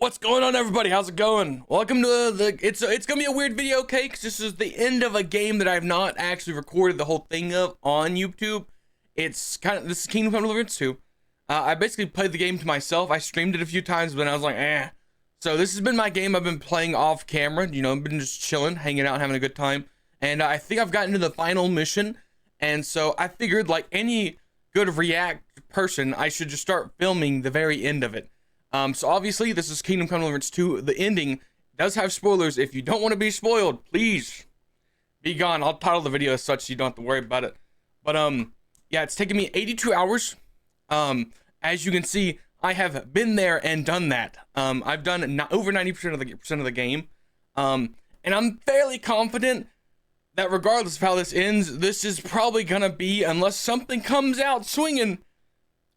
What's going on, everybody? How's it going? Welcome to it's gonna be a weird video, okay? Because this is the end of a game that I've not actually recorded the whole thing of on YouTube. This is Kingdom Come Deliverance 2. I basically played the game to myself. I streamed it a few times, but I was like, eh. So this has been my game I've been playing off camera. You know, I've been just chilling, hanging out, having a good time. And I think I've gotten to the final mission. And so I figured, like any good React person, I should just start filming the very end of it. So obviously this is Kingdom Come Deliverance 2. The ending does have spoilers. If you don't want to be spoiled, please be gone. I'll title the video as such so you don't have to worry about it. But yeah, it's taken me 82 hours. As you can see, I have been there and done that. I've done over 90% of the game. And I'm fairly confident that regardless of how this ends, this is probably gonna be, unless something comes out swinging,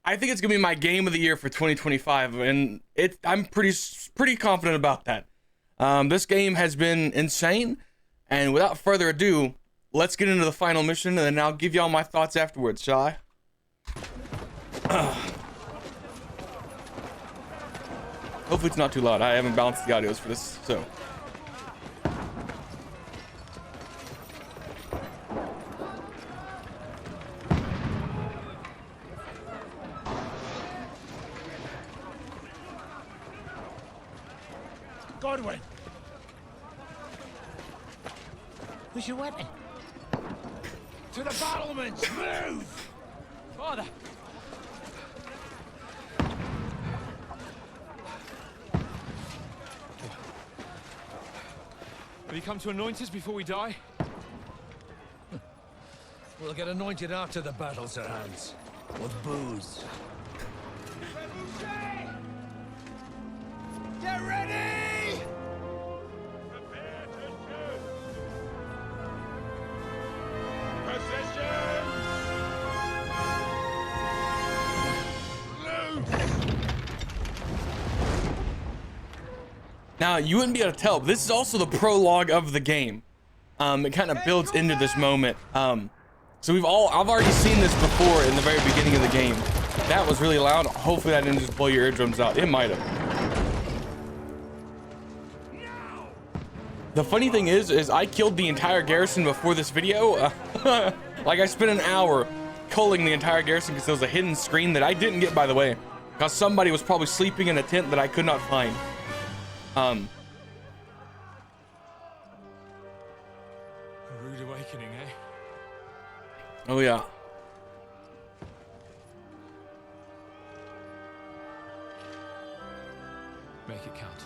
I think it's gonna be my game of the year for 2025, and I'm pretty confident about that. This game has been insane, and without further ado, let's get into the final mission, and then I'll give y'all my thoughts afterwards, shall I? Hopefully it's not too loud. I haven't balanced the audios for this, so. Godwin! Where's your weapon? To the battlements! Move! Father! Have you come to anoint us before we die? We'll get anointed after the battle's at hand. With booze. Get ready! Prepare to shoot! Position! Loose! Now, you wouldn't be able to tell, but this is also the prologue of the game. It kind of builds into this moment. So I've already seen this before in the very beginning of the game. That was really loud. Hopefully that didn't just blow your eardrums out. It might have. The funny thing is I killed the entire garrison before this video. Like, I spent an hour culling the entire garrison because there was a hidden screen that I didn't get, by the way, because somebody was probably sleeping in a tent that I could not find. A rude awakening, eh? Oh yeah. Make it count.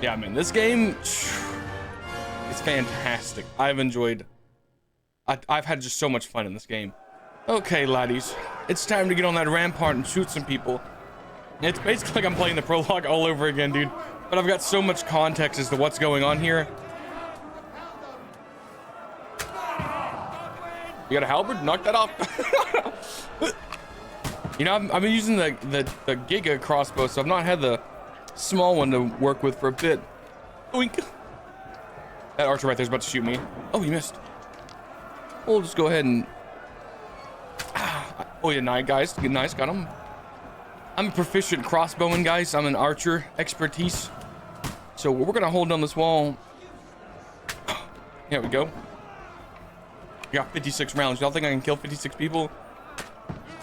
Yeah, man, this game is fantastic. I've enjoyed. I've had just so much fun in this game. Okay, laddies, it's time to get on that rampart and shoot some people. It's basically like I'm playing the prologue all over again, dude. But I've got so much context as to what's going on here. You got a halberd? Knock that off. You know, I've been using the Giga crossbow, so I've not had the small one to work with for a bit. Oink. That archer right there is about to shoot me. Oh, you missed. We'll just go ahead and... Oh yeah, nice, guys. Nice, got him. I'm a proficient crossbowman, guys. I'm an archer expertise. So we're gonna hold down this wall. Here we go. We got 56 rounds. Y'all think I can kill 56 people?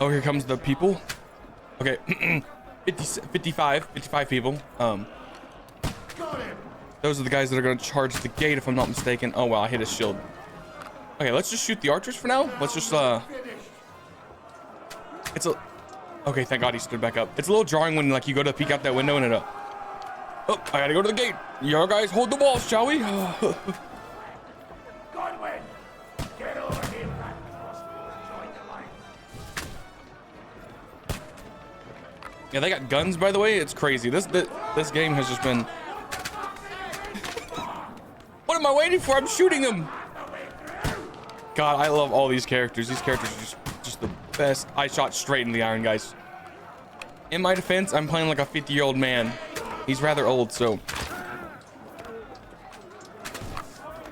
Oh, here comes the people. Okay, 55 people. Those are the guys that are gonna charge the gate, if I'm not mistaken. Oh wow, I hit his shield. Okay, let's just shoot the archers for now. Let's just it's a... Okay, thank God he stood back up. It's a little jarring when, like, you go to peek out that window and it, Oh, I gotta go to the gate. Y'all guys hold the wall, shall we? Godwin! Get over here, that crossbow, and join the line. Yeah, they got guns, by the way. It's crazy. This game has just been... What am I waiting for? I'm shooting them. God, I love all these characters. These characters are just the best. I shot straight in the iron, guys. In my defense, I'm playing like a 50-year-old man. He's rather old, so...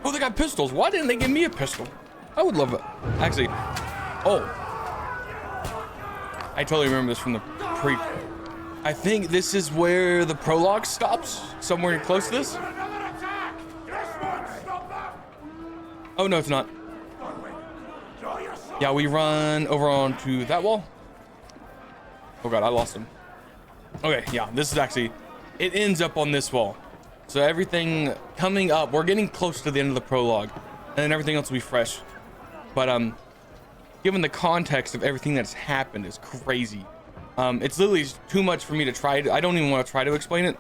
Oh, they got pistols. Why didn't they give me a pistol? I would love it. Actually... Oh. I totally remember this from the pre. I think this is where the prologue stops, somewhere close to this. Another attack! This won't stop them! Oh no, it's not. Draw your sword! Yeah, we run over onto that wall. Oh god, I lost him. Okay, yeah, this is actually, it ends up on this wall. So everything coming up, we're getting close to the end of the prologue, and then everything else will be fresh. But given the context of everything that's happened is crazy. It's literally too much for me to try to, I don't even want to try to explain it.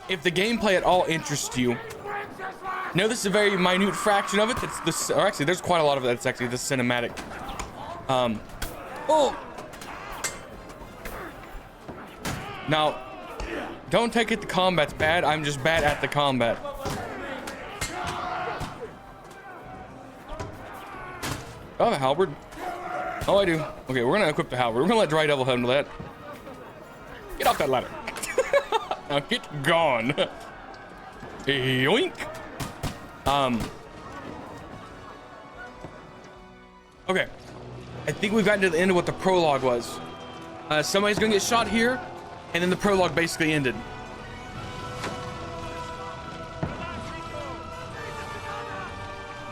If the gameplay at all interests you, no, this is a very minute fraction of it. It's this, or actually, there's quite a lot of it. That's actually the cinematic. Oh. Now, don't take it the combat's bad. I'm just bad at the combat. Oh, a halberd. Oh, I do. Okay, we're gonna equip the halberd. We're gonna let Dry Devil handle that. Get off that ladder. Now get gone. Yoink. Okay. I think we've gotten to the end of what the prologue was. Somebody's gonna get shot here, and then the prologue basically ended.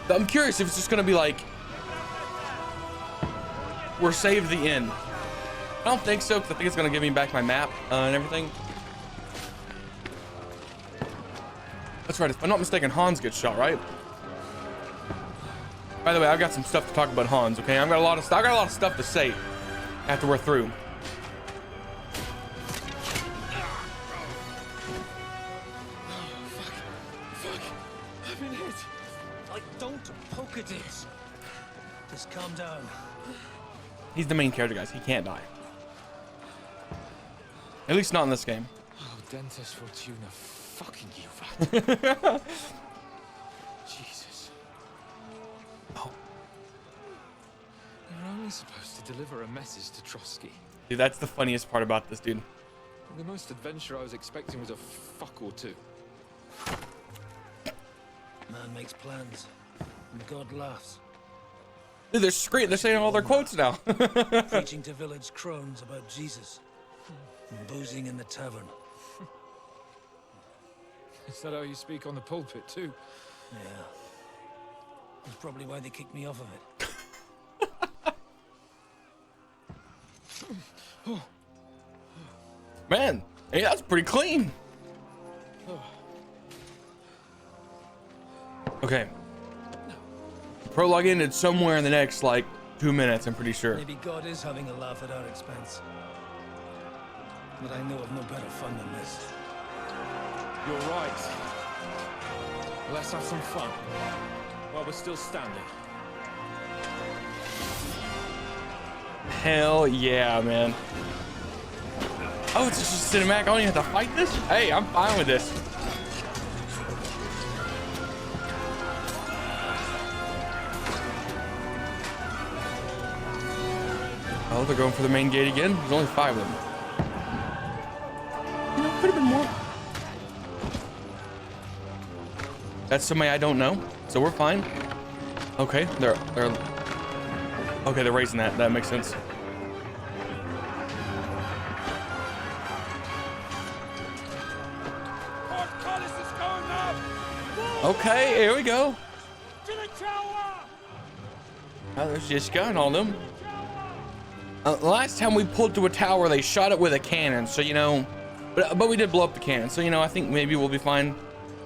I'm curious if it's just gonna be like, we're saved the end. I don't think so, because I think it's gonna give me back my map and everything. That's right, if I'm not mistaken, Hans gets shot, right? By the way, I've got some stuff to talk about Hans, okay? I got a lot of stuff to say after we're through. I've been hit. Don't poke at it. Just calm down. He's the main character, guys. He can't die. At least not in this game. Oh, Dentes Fortuna, fucking you, Jesus. Oh. You're only supposed to deliver a message to Trotsky. Dude, that's the funniest part about this, dude. The most adventure I was expecting was a fuck or two. Man makes plans, and God laughs. Dude, they're saying all their quotes now. Preaching to village crones about Jesus. And boozing in the tavern. Is that how you speak on the pulpit, too? Yeah. That's probably why they kicked me off of it. Man, hey, that's pretty clean. Okay. Prologue ended somewhere in the next, like, 2 minutes, I'm pretty sure. Maybe God is having a laugh at our expense. But I know of no better fun than this. You're right. Let's have some fun while we're still standing. Hell yeah, man. Oh, it's just a cinematic. I don't even have to fight this? Hey, I'm fine with this. Oh, they're going for the main gate again. There's only 5 of them. You know, could have been more. That's somebody I don't know, so we're fine. Okay, they're okay. They're raising that. That makes sense. Okay, here we go. To the tower! Oh, there's Jessica and all them. Last time we pulled to a tower, they shot it with a cannon, so you know, but we did blow up the cannon, so you know, I think maybe we'll be fine.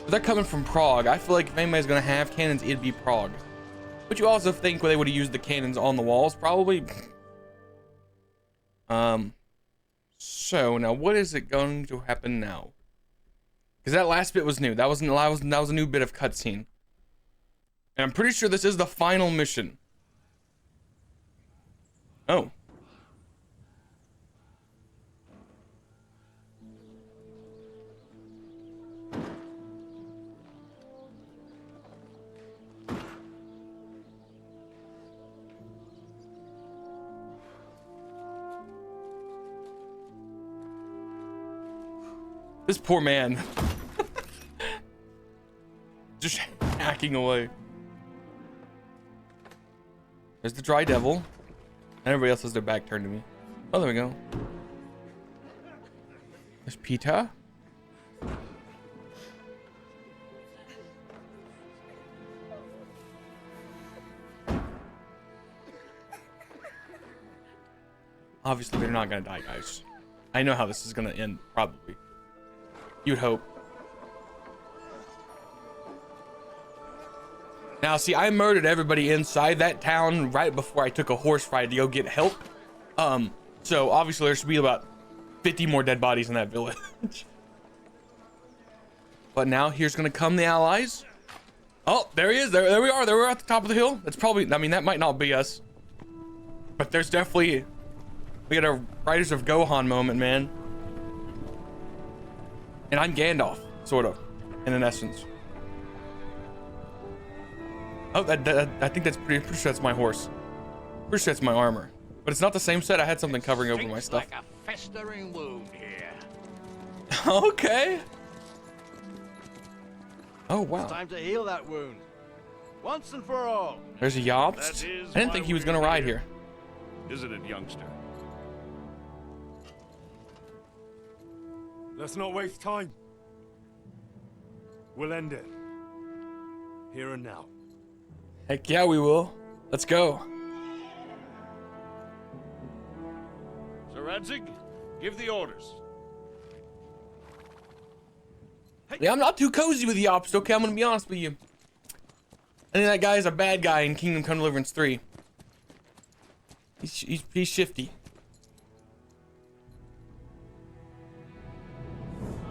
But they're coming from Prague. I feel like if anybody's gonna have cannons, it'd be Prague. But you also think they would have used the cannons on the walls, probably. So now what is it going to happen now? Because that last bit was new. That was a new bit of cutscene. And I'm pretty sure this is the final mission. Oh. This poor man. Just hacking away. There's the Dry Devil. And everybody else has their back turned to me. Oh, there we go. There's Peter. Obviously, they're not gonna die, guys. I know how this is gonna end, probably. You'd hope. Now, see, I murdered everybody inside that town right before I took a horse ride to go get help. So obviously there should be about 50 more dead bodies in that village. But now here's gonna come the allies. Oh, there he is. There we are. There we're at the top of the hill. That's probably, I mean, that might not be us. But there's definitely, we got a Riders of Gohan moment, man. And I'm Gandalf, sort of, in an essence. Oh, I think that's pretty sure that's my horse. Pretty sure that's my armor. But it's not the same set. I had something covering over my stuff. Like a festering wound here. Okay. Oh, wow. It's time to heal that wound. Once and for all. There's a Yobst. I didn't think he was going to ride here. Isn't it, youngster? Let's not waste time. We'll end it. Here and now. Heck yeah, we will. Let's go. Sir Radzig, give the orders. Yeah, I'm not too cozy with Yobst, okay? I'm going to be honest with you. I think that guy is a bad guy in Kingdom Come Deliverance 3. He's shifty.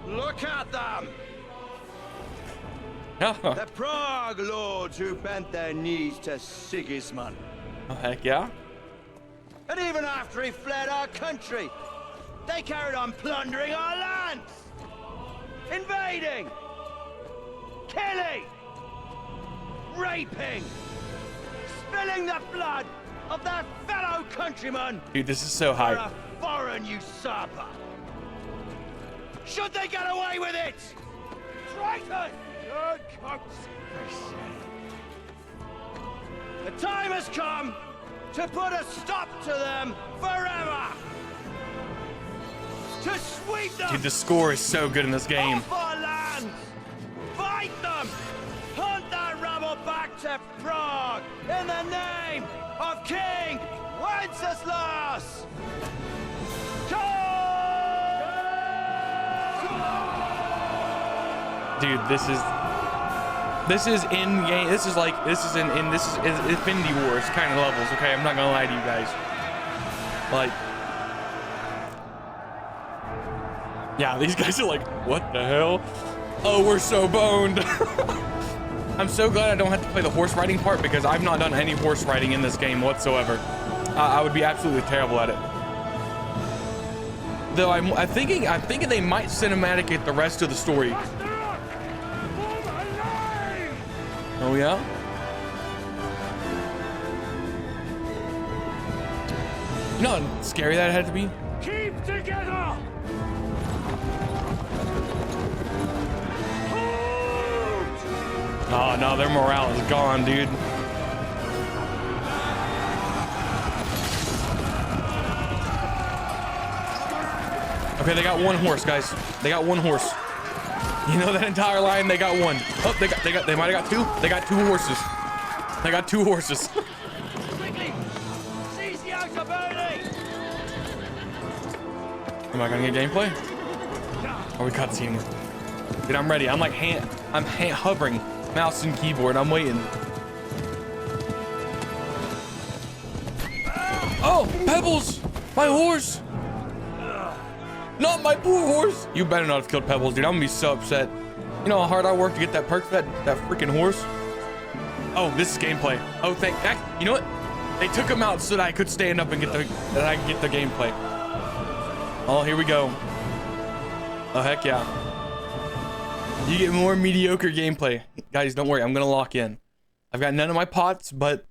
Look at them! Oh, The Prague lords who bent their knees to Sigismund. heck yeah. And even after he fled our country, they carried on plundering our lands, invading, killing, raping, spilling the blood of their fellow countrymen. Dude, this is so for hype. a foreign usurper. Should they get away with it? Traitor! Good conspiracy. The time has come to put a stop to them forever. To sweep them Dude, the score is so good in this game. off our lands. Fight them. Hunt that rabble back to Prague in the name of King Wenceslas. Dude, this is in game. This is Infinity Wars kind of levels. Okay, I'm not gonna lie to you guys. Like, yeah, these guys are like, what the hell? Oh, we're so boned. I'm so glad I don't have to play the horse riding part because I've not done any horse riding in this game whatsoever. I would be absolutely terrible at it. Though I'm thinking they might cinematicate the rest of the story. Oh yeah? You know how scary that had to be? Keep together! Oh no, their morale is gone, dude. Okay, they got one horse, guys. They got one horse. You know that entire line, they got one. Oh, they might have got two. They got two horses. They got two horses. Quickly, seize the outer building. Am I gonna get gameplay? Are we cutscene? Dude, I'm ready. I'm like hovering mouse and keyboard. I'm waiting. Oh, Pebbles! My horse! Not my poor horse! You better not have killed Pebbles, dude. I'm gonna be so upset. You know how hard I worked to get that perk for that freaking horse? Oh, this is gameplay. Oh, you know what? They took him out so that I could stand up and get the gameplay. Oh, here we go. Oh, heck yeah. You get more mediocre gameplay. Guys, don't worry. I'm gonna lock in. I've got none of my pots, but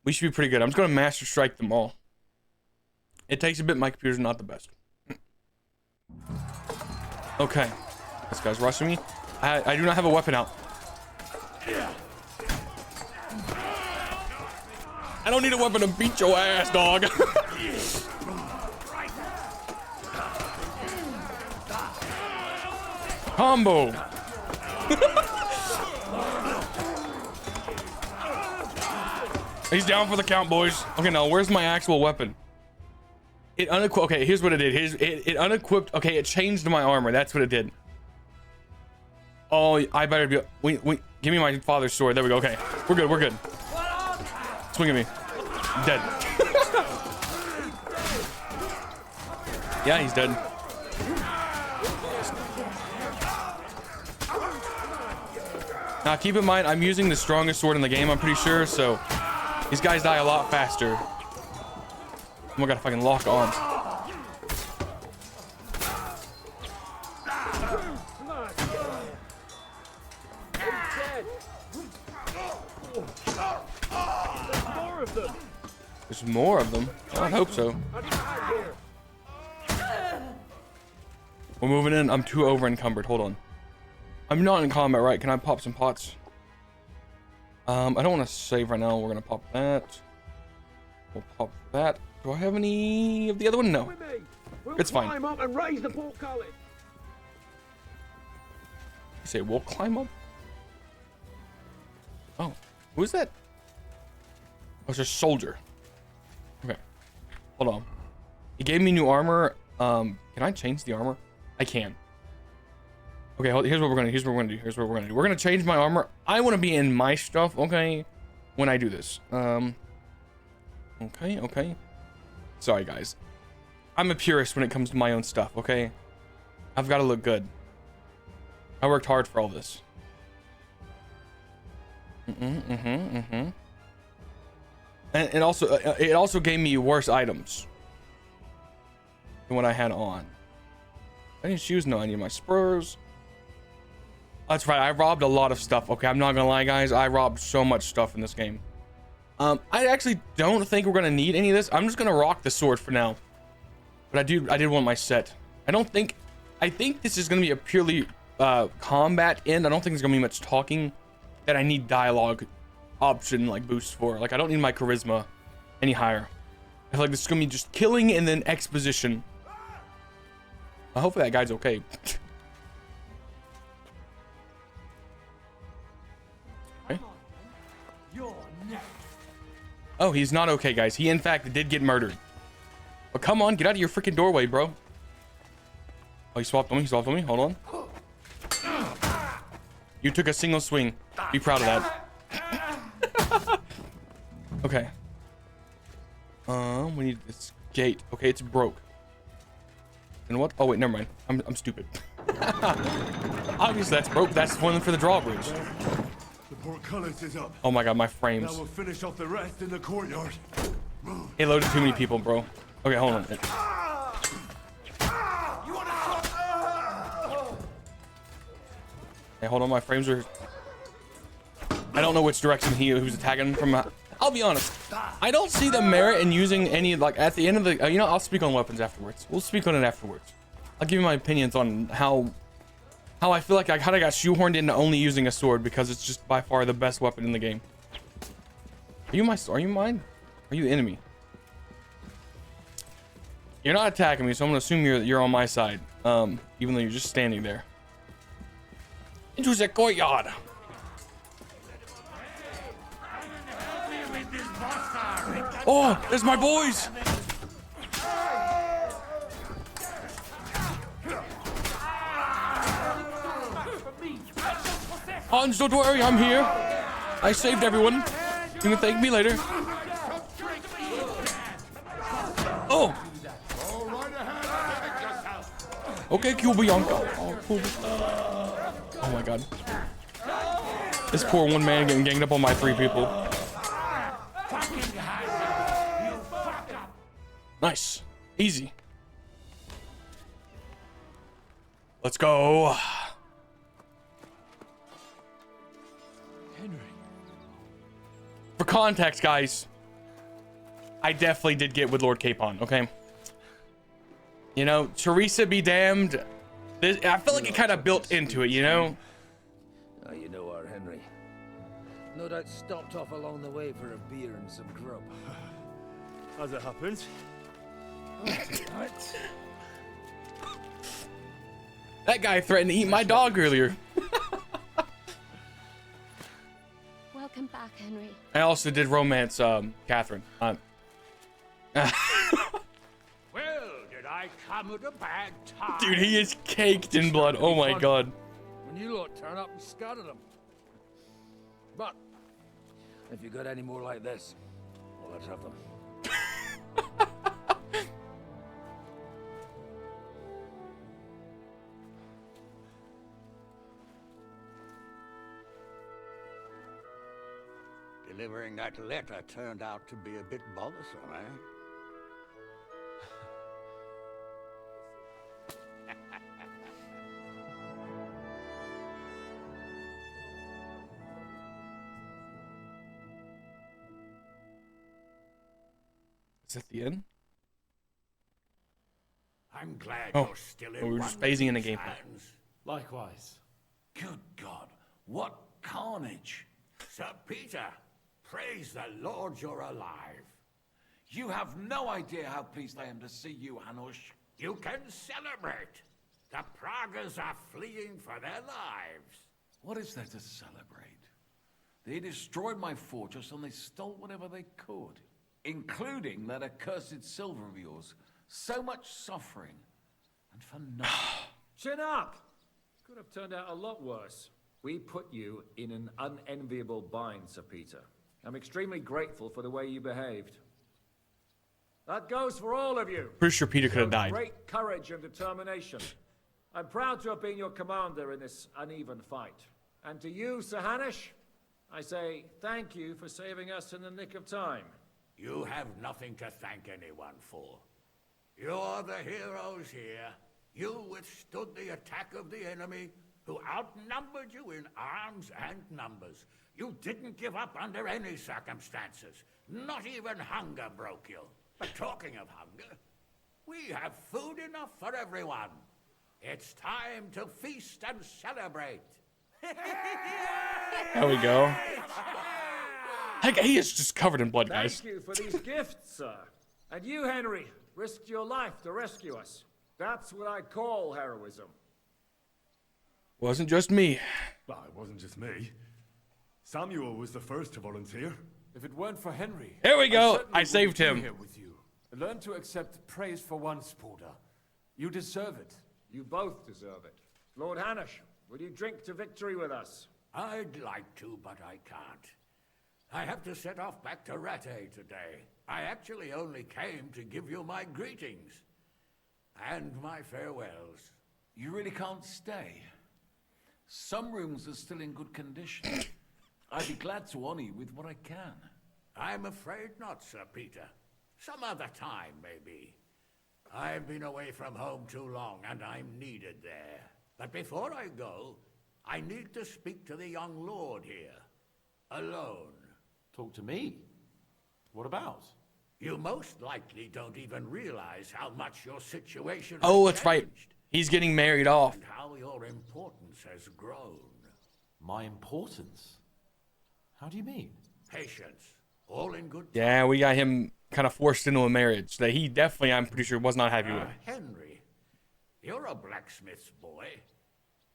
we should be pretty good. I'm just gonna master strike them all. It takes a bit. My computer's not the best. Okay. This guy's rushing me. I do not have a weapon out. I don't need a weapon to beat your ass, dog. Combo. He's down for the count, boys. Okay, now where's my actual weapon? It unequipped. Okay, here's what it did. It unequipped. Okay, it changed my armor. That's what it did. Oh, I better be. Wait, give me my father's sword. There we go. Okay, we're good. We're good. Swing at me. Dead. Yeah, he's dead. Now, keep in mind, I'm using the strongest sword in the game, I'm pretty sure, so these guys die a lot faster. Oh my god, if I can lock on. There's more of them. I hope so. We're moving in. I'm too over encumbered. Hold on. I'm not in combat, right? Can I pop some pots? I don't want to save right now. We're gonna pop that. We'll pop that. Do I have any of the other one? No. It's fine. Climb up and raise the portcullis. You say we'll climb up? Oh, who is that? Oh, it's a soldier. Okay, hold on. He gave me new armor. Can I change the armor? I can. Okay, here's what we're gonna do. We're gonna change my armor. I want to be in my stuff, okay, when I do this. Okay. Sorry, guys. I'm a purist when it comes to my own stuff, okay? I've got to look good. I worked hard for all this. And it also gave me worse items than what I had on. Any shoes? No, I need my spurs. That's right, I robbed a lot of stuff. Okay, I'm not gonna lie, guys. I robbed so much stuff in this game. I actually don't think we're gonna need any of this. I'm just gonna rock the sword for now. But I did want my set. I think this is gonna be a purely combat end. I don't think there's gonna be much talking that I need dialogue option like boosts for. Like, I don't need my charisma any higher. I feel like this is gonna be just killing and then exposition. Hopefully that guy's okay. Okay. Oh, he's not okay, guys. He in fact did get murdered. But come on, get out of your freaking doorway, bro. Oh, he swapped on me. Hold on. You took a single swing. Be proud of that. Okay. We need this gate. Okay, it's broke. And what? Oh wait, never mind. I'm stupid. Obviously that's broke. That's one for the drawbridge. The portcullis is up. Oh my god, my frames. Now we'll finish off the rest in the courtyard. It loaded too many people, bro. Okay, hold on. Hey, hold on. My frames are. I don't know which direction who's attacking from. I'll be honest. I don't see the merit in using any, like, at the end of the. You know, I'll speak on weapons afterwards. We'll speak on it afterwards. I'll give you my opinions on how I feel like I kind of got shoehorned into only using a sword because it's just by far the best weapon in the game. Are you mine? Are you the enemy? You're not attacking me, so I'm gonna assume you're on my side. Even though you're just standing there. Into the courtyard. Oh, there's my boys. Hans, don't worry, I'm here. I saved everyone. You can thank me later. Oh. Okay, Bianca. Oh, cool. Oh my god. This poor one man getting ganged up on by 3 people. Nice. Easy. Let's go. Henry. For context, guys, I definitely did get with Lord Capon, okay? You know, Teresa be damned. I feel like it kind of built into it, you know? You know our Henry. No doubt stopped off along the way for a beer and some grub. As it happens. Right. That guy threatened to eat my dog earlier. Welcome back, Henry. I also did romance Catherine. Well, did I come at a bad time? Dude, he is caked in blood. Oh my god. When you lot turn up and scatter them. But if you got any more like this, well, let's have them. Delivering that letter turned out to be a bit bothersome, eh? Is that the end? I'm glad Oh. you're still Oh, in we're one just phasing in a man's game. hands. Likewise. Good God, what carnage! Sir Peter, praise the Lord you're alive. You have no idea how pleased I am to see you, Hanush. You can celebrate. The Pragas are fleeing for their lives. What is there to celebrate? They destroyed my fortress and they stole whatever they could, including that accursed silver of yours. So much suffering, and for nothing. Chin up! Could have turned out a lot worse. We put you in an unenviable bind, Sir Peter. I'm extremely grateful for the way you behaved. That goes for all of you. Pretty sure Peter could have Showed died. Great courage and determination. I'm proud to have been your commander in this uneven fight. And to you, Sir Hanush, I say thank you for saving us in the nick of time. You have nothing to thank anyone for. You're the heroes here. You withstood the attack of the enemy, who outnumbered you in arms and numbers. You didn't give up under any circumstances. Not even hunger broke you. But talking of hunger, we have food enough for everyone. It's time to feast and celebrate. There we go. Heck, he is just covered in blood, guys. Thank you for these gifts, sir. And you, Henry, risked your life to rescue us. That's what I call heroism. Wasn't just me. Well, it wasn't just me. Samuel was the first to volunteer. If it weren't for Henry, There we go. certainly I saved wouldn't be him. Here with you. Learn to accept praise for once, Porter. You deserve it. You both deserve it. Lord Hanush, will you drink to victory with us? I'd like to, but I can't. I have to set off back to Rattay today. I actually only came to give you my greetings. And my farewells. You really can't stay. Some rooms are still in good condition. I'd be glad to honor you with what I can. I'm afraid not, Sir Peter. Some other time, maybe. I've been away from home too long, and I'm needed there. But before I go, I need to speak to the young lord here. Alone. Talk to me. What about? You most likely don't even realize how much your situation Oh, has that's right. changed, He's getting married off. and how your importance has grown. My importance? How do you mean? Patience. All in good time. Yeah, we got him kind of forced into a marriage that he definitely, I'm pretty sure, was not happy with. Henry, you're a blacksmith's boy.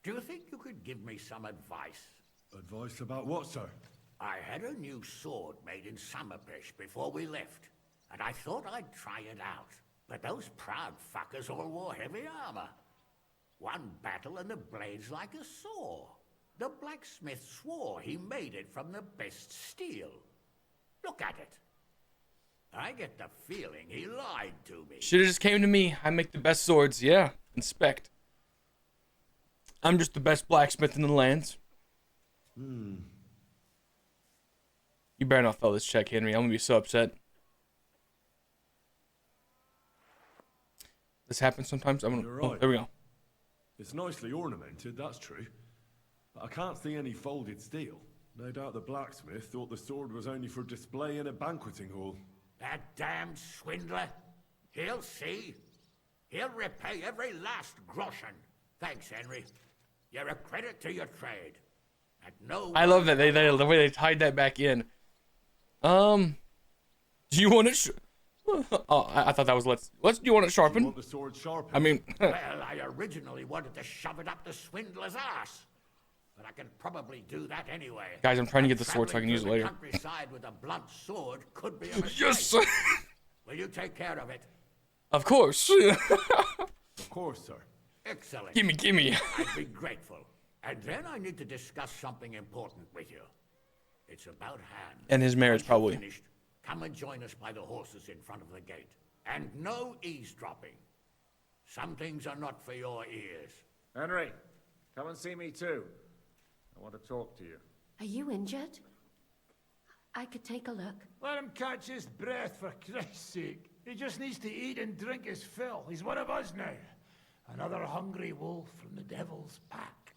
Do you think you could give me some advice? Advice about what, sir? I had a new sword made in Summerpish before we left, and I thought I'd try it out. But those proud fuckers all wore heavy armor. One battle and the blade's like a saw. The blacksmith swore he made it from the best steel. Look at it. I get the feeling he lied to me. Should've just came to me. I make the best swords. Yeah, inspect. I'm just the best blacksmith in the lands. You better not fail this check, Henry. I'm gonna be so upset. This happens sometimes. I'm gonna. You're Oh, right. there we go. It's nicely ornamented, that's true. But I can't see any folded steel. No doubt the blacksmith thought the sword was only for display in a banqueting hall. That damned swindler. He'll see. He'll repay every last groschen. Thanks, Henry. You're a credit to your trade. At no I love that the way they tied that back in. Do you want it? Oh, I thought that was let's. Do you want it You sharpened? want the sword sharpened? I mean, Well, I originally wanted to shove it up the swindler's ass. But I can probably do that anyway. guys, I'm trying to get the sword so I can Traveling use it through the later. countryside with a blunt sword could be a mistake. Yes, Will you take care of it? of course. Of course, sir. Excellent. gimme. I'd be grateful. And then I need to discuss something important with you. It's about hand. And his marriage, Once you're probably. finished, come and join us by the horses in front of the gate. And no eavesdropping. Some things are not for your ears. Henry, come and see me too. I want to talk to you. Are you injured? I could take a look. Let him catch his breath, for Christ's sake. He just needs to eat and drink his fill. He's one of us now. Another hungry wolf from the devil's pack.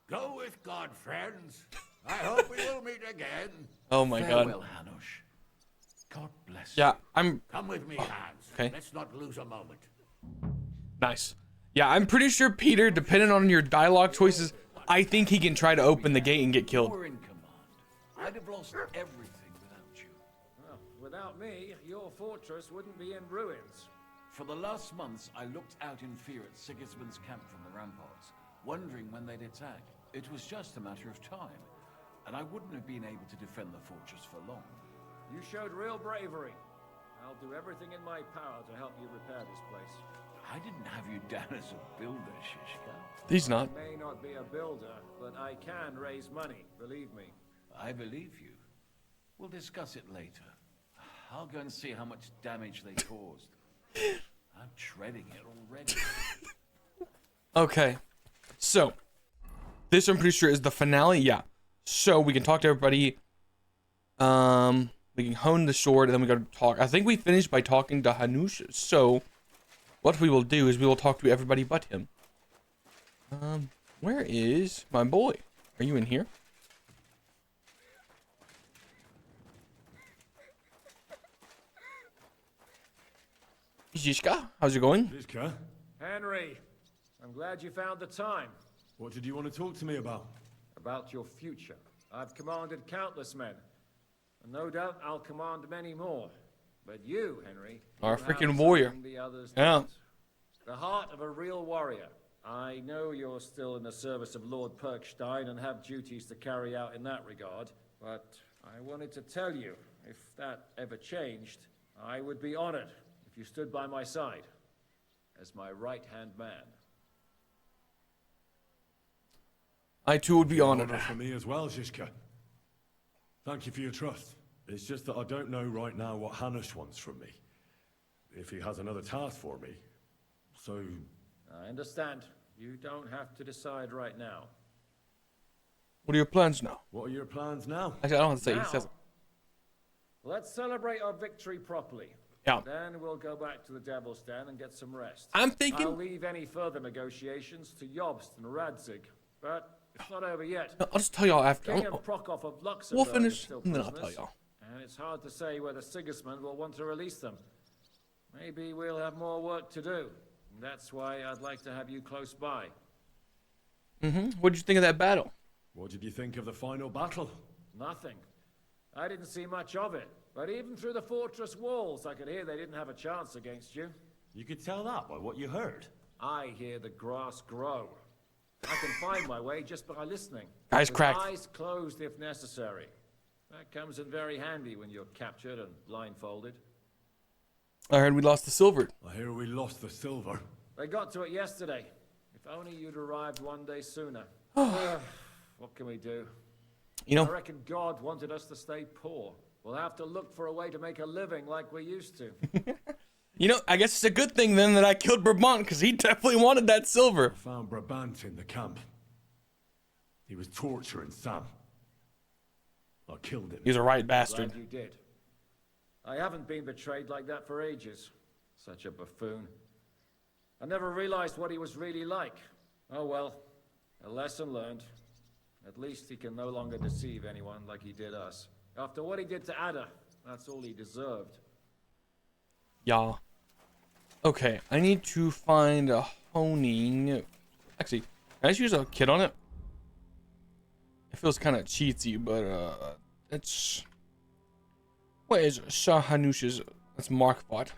Go with God, friends. I hope we will meet again. Oh my god. Farewell, Hanush. God bless Yeah, you. I'm Come with me, Hans. okay. Let's not lose a moment. nice. Yeah, I'm pretty sure Peter, depending on your dialogue choices, I think he can try to open the gate and get You killed. were in command. I'd have lost everything without you. Well, without me, your fortress wouldn't be in ruins. For the last months, I looked out in fear at Sigismund's camp from the ramparts, wondering when they'd attack. It was just a matter of time, and I wouldn't have been able to defend the fortress for long. You showed real bravery. I'll do everything in my power to help you repair this place. I didn't have you down as a builder, Shishka. He's not. I may not be a builder, but I can raise money, believe me. I believe you. We'll discuss it later. I'll go and see how much damage they caused. I'm dreading it already. Okay. So, this I'm pretty sure is the finale. Yeah. So we can talk to everybody. We can hone the sword, and then we gotta talk. I think we finished by talking to Hanush. So, what we will do is we will talk to everybody but him. Where is my boy? Are you in here? Zishka, how's it going? Zishka, Henry, I'm glad you found the time. what did you want to talk to me about? About your future. I've commanded countless men, and no doubt I'll command many more. But you, Henry, Our you freaking have warrior. something the others Yeah. don't. The heart of a real warrior. I know you're still in the service of Lord Perkstein and have duties to carry out in that regard, but I wanted to tell you, if that ever changed, I would be honored if you stood by my side as my right-hand man. I too would be honored. Honor for me as well, Zishka. Thank you for your trust. It's just that I don't know right now what Hanush wants from me. If he has another task for me. So, I understand. You don't have to decide right now. What are your plans now? what are your plans now? Actually, I don't have to say. He Now, says. let's celebrate our victory properly. Yeah. Then we'll go back to the Devil's Den and get some rest. I'm thinking. I'll leave any further negotiations to Jobst and Radzig, but it's not over yet. I'll just tell y'all after. King of Prokop of Luxembourg We'll is finish, still and then I'll tell prisoners, y'all. and it's hard to say whether Sigismund will want to release them. Maybe we'll have more work to do. And that's why I'd like to have you close by. What'd you think of that battle? What did you think of the final battle? Nothing. I didn't see much of it, but even through the fortress walls, I could hear they didn't have a chance against you. You could tell that by what you heard. I hear the grass grow. I can find my way just by listening. Eyes with cracked. Eyes closed if necessary. That comes in very handy when you're captured and blindfolded. I heard we lost the silver. I hear we lost the silver. They got to it yesterday. If only you'd arrived one day sooner. What can we do? You I know, reckon God wanted us to stay poor. We'll have to look for a way to make a living like we used to. I guess it's a good thing then that I killed Brabant because he definitely wanted that silver. I found Brabant in the camp. He was torturing Sam. I killed him. He's a right bastard. Glad you did. I haven't been betrayed like that for ages. Such a buffoon. I never realized what he was really like. Oh well, a lesson learned. At least he can no longer deceive anyone like he did us. After what he did to Ada, that's all he deserved. Yeah. Okay, I need to find a honing. Actually, can I just use a kit on it? It feels kind of cheatsy, but it's. What is Shah Hanush's? That's Markbot.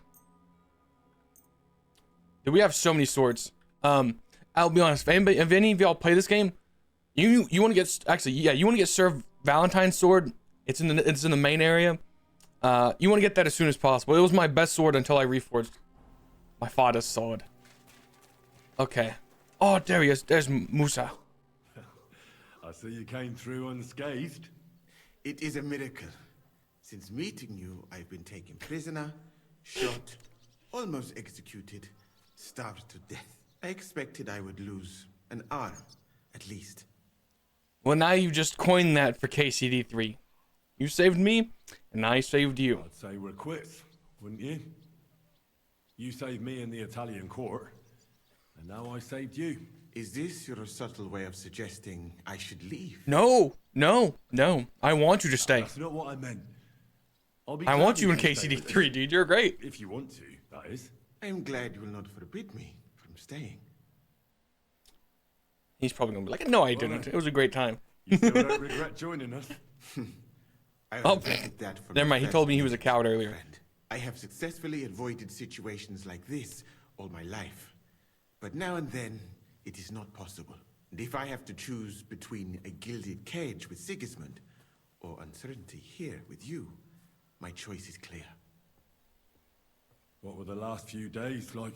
Dude, we have so many swords. I'll be honest. If any of y'all play this game, you want to get you want to get served Valentine's sword. It's in the main area. You want to get that as soon as possible. It was my best sword until I reforged my father's sword. Okay. Oh, there he is. There's Musa. I see you came through unscathed. It is a miracle. Since meeting you, I've been taken prisoner, shot, almost executed, starved to death. I expected I would lose an arm, at least. Well, now you just coined that for KCD3. You saved me, and I saved you. I'd say we're quits, wouldn't you? You saved me in the Italian court, and now I saved you. Is this your subtle way of suggesting I should leave? No. I want you to stay. That's not what I meant. I want you in KCD3, dude. You're great. If you want to, that is. I'm glad you will not forbid me from staying. He's probably gonna be like, no, I didn't. It was a great time. You still don't regret joining us? Oh, never mind. He told me he was a coward earlier. Friend. I have successfully avoided situations like this all my life. But now and then, it is not possible. And if I have to choose between a gilded cage with Sigismund or uncertainty here with you, my choice is clear. What were the last few days like?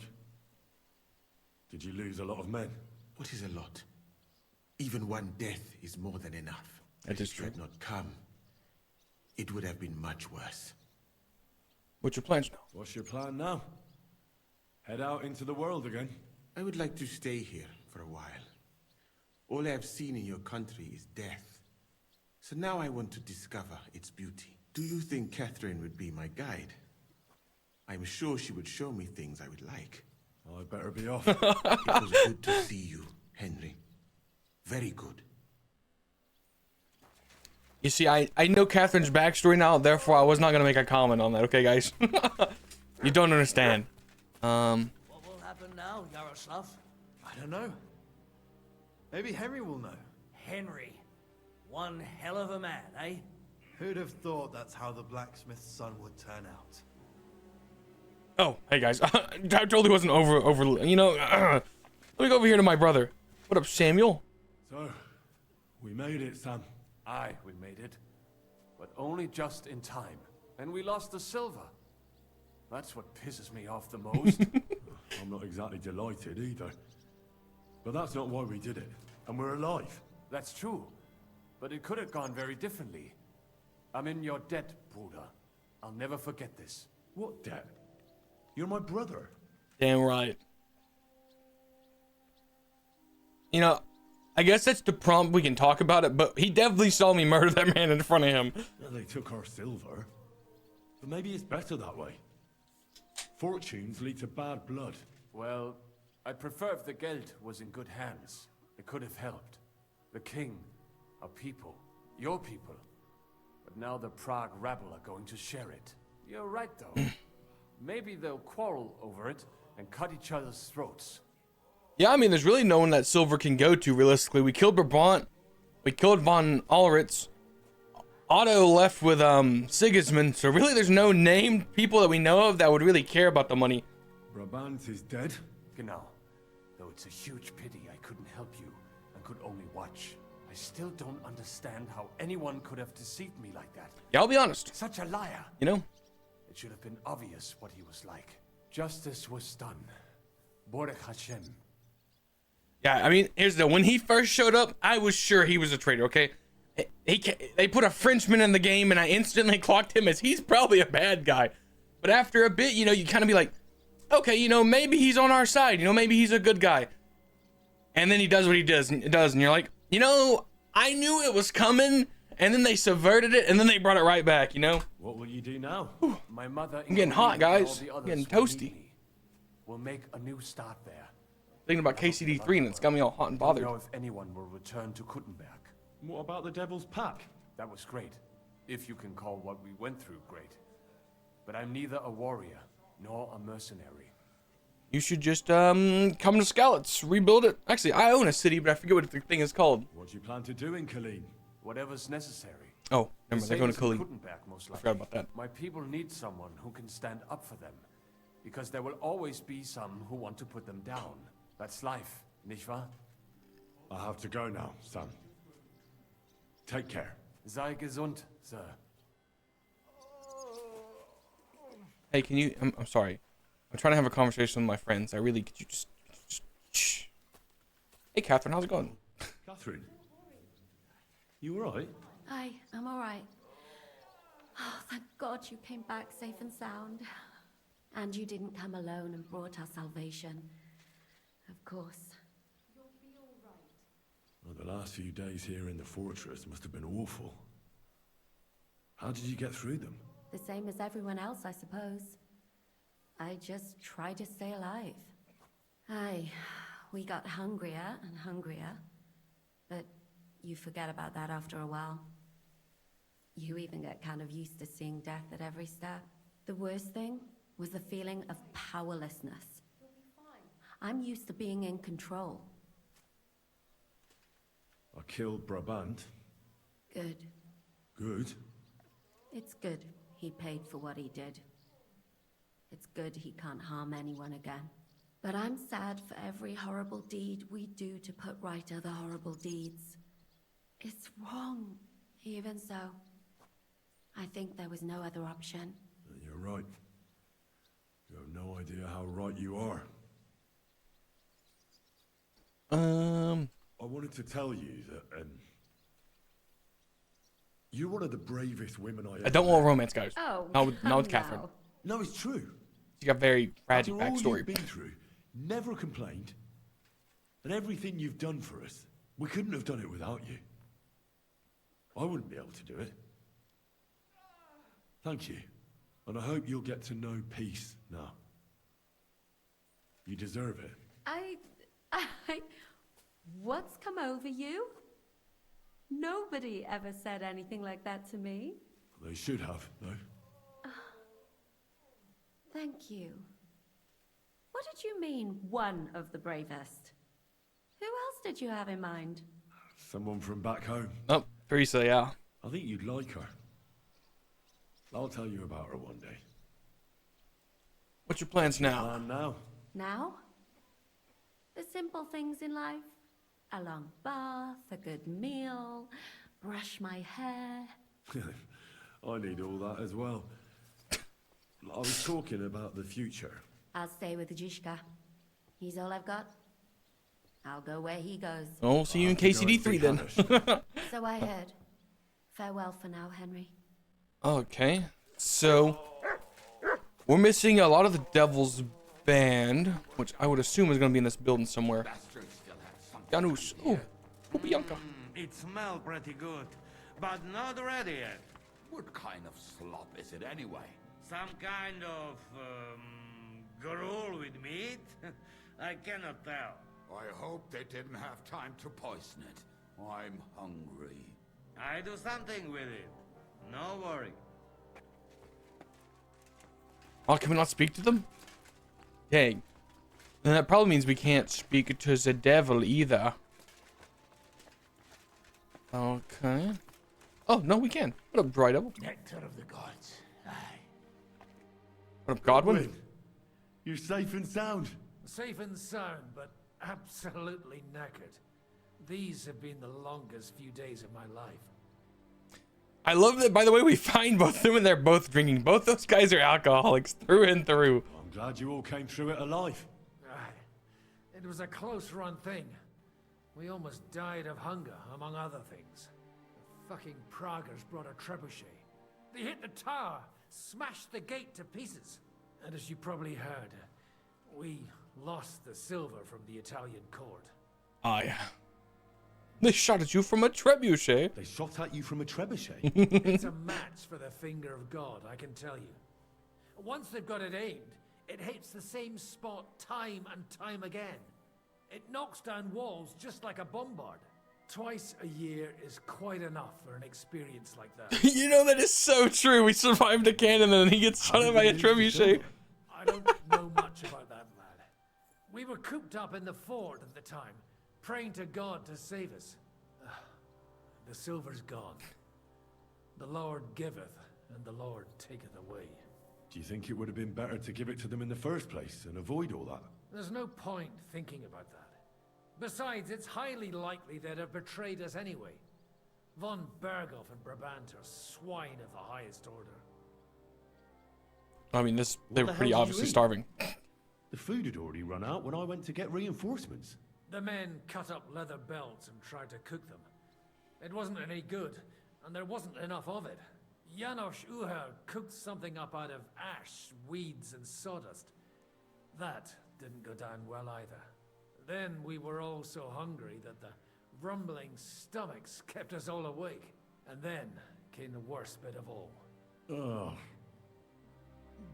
Did you lose a lot of men? What is a lot? Even one death is more than enough. That is true. true. Had not come, it would have been much worse. What's your plans now? What's your plan now? Head out into the world again? I would like to stay here for a while. All I have seen in your country is death. So now I want to discover its beauty. Do you think Catherine would be my guide? I'm sure she would show me things I would like. I better be off. It was good to see you, Henry. Very good. You see, I know Catherine's backstory now, therefore I was not going to make a comment on that, okay, guys? You don't understand. What will happen now, Yaroslav? I don't know. Maybe Henry will know. Henry. One hell of a man, eh? Who'd have thought that's how the blacksmith's son would turn out? Oh, hey guys, I totally wasn't over, you know, let me go over here to my brother. What up, Samuel? So, we made it, Sam. Aye, we made it. But only just in time. And we lost the silver. That's what pisses me off the most. I'm not exactly delighted either. But that's not why we did it. And we're alive. That's true. But it could have gone very differently. I'm in your debt, Bruder. I'll never forget this. What debt? You're my brother. Damn right. You know, I guess that's the prompt we can talk about it, but he definitely saw me murder that man in front of him. Yeah, they took our silver. But maybe it's better that way. Fortunes lead to bad blood. Well, I'd prefer if the Geld was in good hands. It could have helped. The king, our people, your people. But now the Prague rabble are going to share it. You're right, though. Maybe they'll quarrel over it and cut each other's throats. Yeah, I mean, there's really no one that silver can go to, realistically. We killed Brabant. We killed von Ulrich. Otto left with Sigismund, so really there's no named people that we know of that would really care about the money. Brabant is dead? Genau. Though it's a huge pity I couldn't help you and could only watch. I still don't understand how anyone could have deceived me like that. Yeah, I'll be honest. Such a liar. You know? It should have been obvious what he was like. Justice was done. Borech Hashem. Yeah, I mean, here's the when he first showed up, I was sure he was a traitor, okay? They put a Frenchman in the game, and I instantly clocked him as he's probably a bad guy. But after a bit, you know, you kind of be like, okay, you know, maybe he's on our side. You know, maybe he's a good guy. And then he does what he does, and you're like, you know, I knew it was coming, and then they subverted it, and then they brought it right back, you know? What will you do now? My mother... I'm getting hot, guys. I'm getting toasty. We'll make a new start there. Thinking about KCD3, and it's got me all hot and bothered. I don't know if anyone will return to Kuttenberg. What about the Devil's Pack? That was great. If you can call what we went through great. But I'm neither a warrior, nor a mercenary. You should just, come to Skalitz, rebuild it. Actually, I own a city, but I forget what the thing is called. What do you plan to do in Colleen? whatever's necessary. Oh, remember, they're going to Sailors Khalid. couldn't back, most I likely. forgot about that. My people need someone who can stand up for them. Because there will always be some who want to put them down. That's life, nicht wahr? I have to go now, Sam. Take care. Sei gesund, sir. Hey, can you? I'm sorry. I'm trying to have a conversation with my friends. Could you just shh. Hey, Catherine, how's it going? Catherine, you alright? Hi, I'm all right. Oh, thank God you came back safe and sound. And you didn't come alone and brought us salvation. Of course. Well, the last few days here in the fortress must have been awful. How did you get through them? The same as everyone else, I suppose. I just try to stay alive. Aye, we got hungrier and hungrier. But you forget about that after a while. You even get kind of used to seeing death at every step. The worst thing was the feeling of powerlessness. I'm used to being in control. I killed Brabant. Good. Good. It's good he paid for what he did. It's good he can't harm anyone again. But I'm sad for every horrible deed we do to put right other horrible deeds. It's wrong, even so. I think there was no other option. You're right. You have no idea how right you are. I wanted to tell you that, you're one of the bravest women I ever I don't want met. romance, guys. Oh, not with Catherine. No, it's true. She got very tragic After all backstory. you've been through, never complained, and everything you've done for us, we couldn't have done it without you. I wouldn't be able to do it. Thank you, and I hope you'll get to know peace now. You deserve it. What's come over you? Nobody ever said anything like that to me. They should have, though. Thank you. What did you mean, one of the bravest? Who else did you have in mind? Someone from back home. Oh, Teresa, yeah. I think you'd like her. I'll tell you about her one day. What's your plans now? Now? Now? The simple things in life. A long bath, a good meal, brush my hair. I need all that as well. I was talking about the future. I'll stay with Zizka. He's all I've got. I'll go where he goes. Oh, see you in KCD3 then. So I heard. Farewell for now, Henry. Okay, so we're missing a lot of the Devil's Band, which I would assume is going to be in this building somewhere. Janusz. Oh, Bianca. It smells pretty good, but not ready yet. What kind of slop is it anyway? Some kind of, gruel with meat? I cannot tell. I hope they didn't have time to poison it. I'm hungry. I do something with it. No worry. Oh, can we not speak to them? Dang. And that probably means we can't speak to the devil either. Okay. Oh, no, we can. What up, Dry Devil? Nectar of the gods. Aye. What up, Godwin? You're safe and sound. Safe and sound, but absolutely knackered. These have been the longest few days of my life. I love that, by the way, we find both of them and they're both drinking. Both those guys are alcoholics through and through. I'm glad you all came through it alive. It was a close-run thing. We almost died of hunger, among other things. The fucking Praguers brought a trebuchet. They hit the tower, smashed the gate to pieces. And as you probably heard, we lost the silver from the Italian court. Oh, yeah. They shot at you from a trebuchet. They shot at you from a trebuchet? It's a match for the finger of God, I can tell you. Once they've got it aimed, it hits the same spot time and time again. It knocks down walls just like a bombard. Twice a year is quite enough for an experience like that. You know, that is so true. We survived a cannon and then he gets shot at by a trebuchet. I don't know much about that, lad. We were cooped up in the fort at the time, praying to God to save us. the silver's gone. The Lord giveth, and the Lord taketh away. Do you think it would have been better to give it to them in the first place and avoid all that? There's no point thinking about that. Besides, it's highly likely they'd have betrayed us anyway. Von Berghoff and Brabant are swine of the highest order. I mean, they were pretty obviously starving. The food had already run out when I went to get reinforcements. The men cut up leather belts and tried to cook them. It wasn't any good, and there wasn't enough of it. Janosch Uher cooked something up out of ash, weeds, and sawdust. That didn't go down well either. Then we were all so hungry that the rumbling stomachs kept us all awake. And then came the worst bit of all. Oh.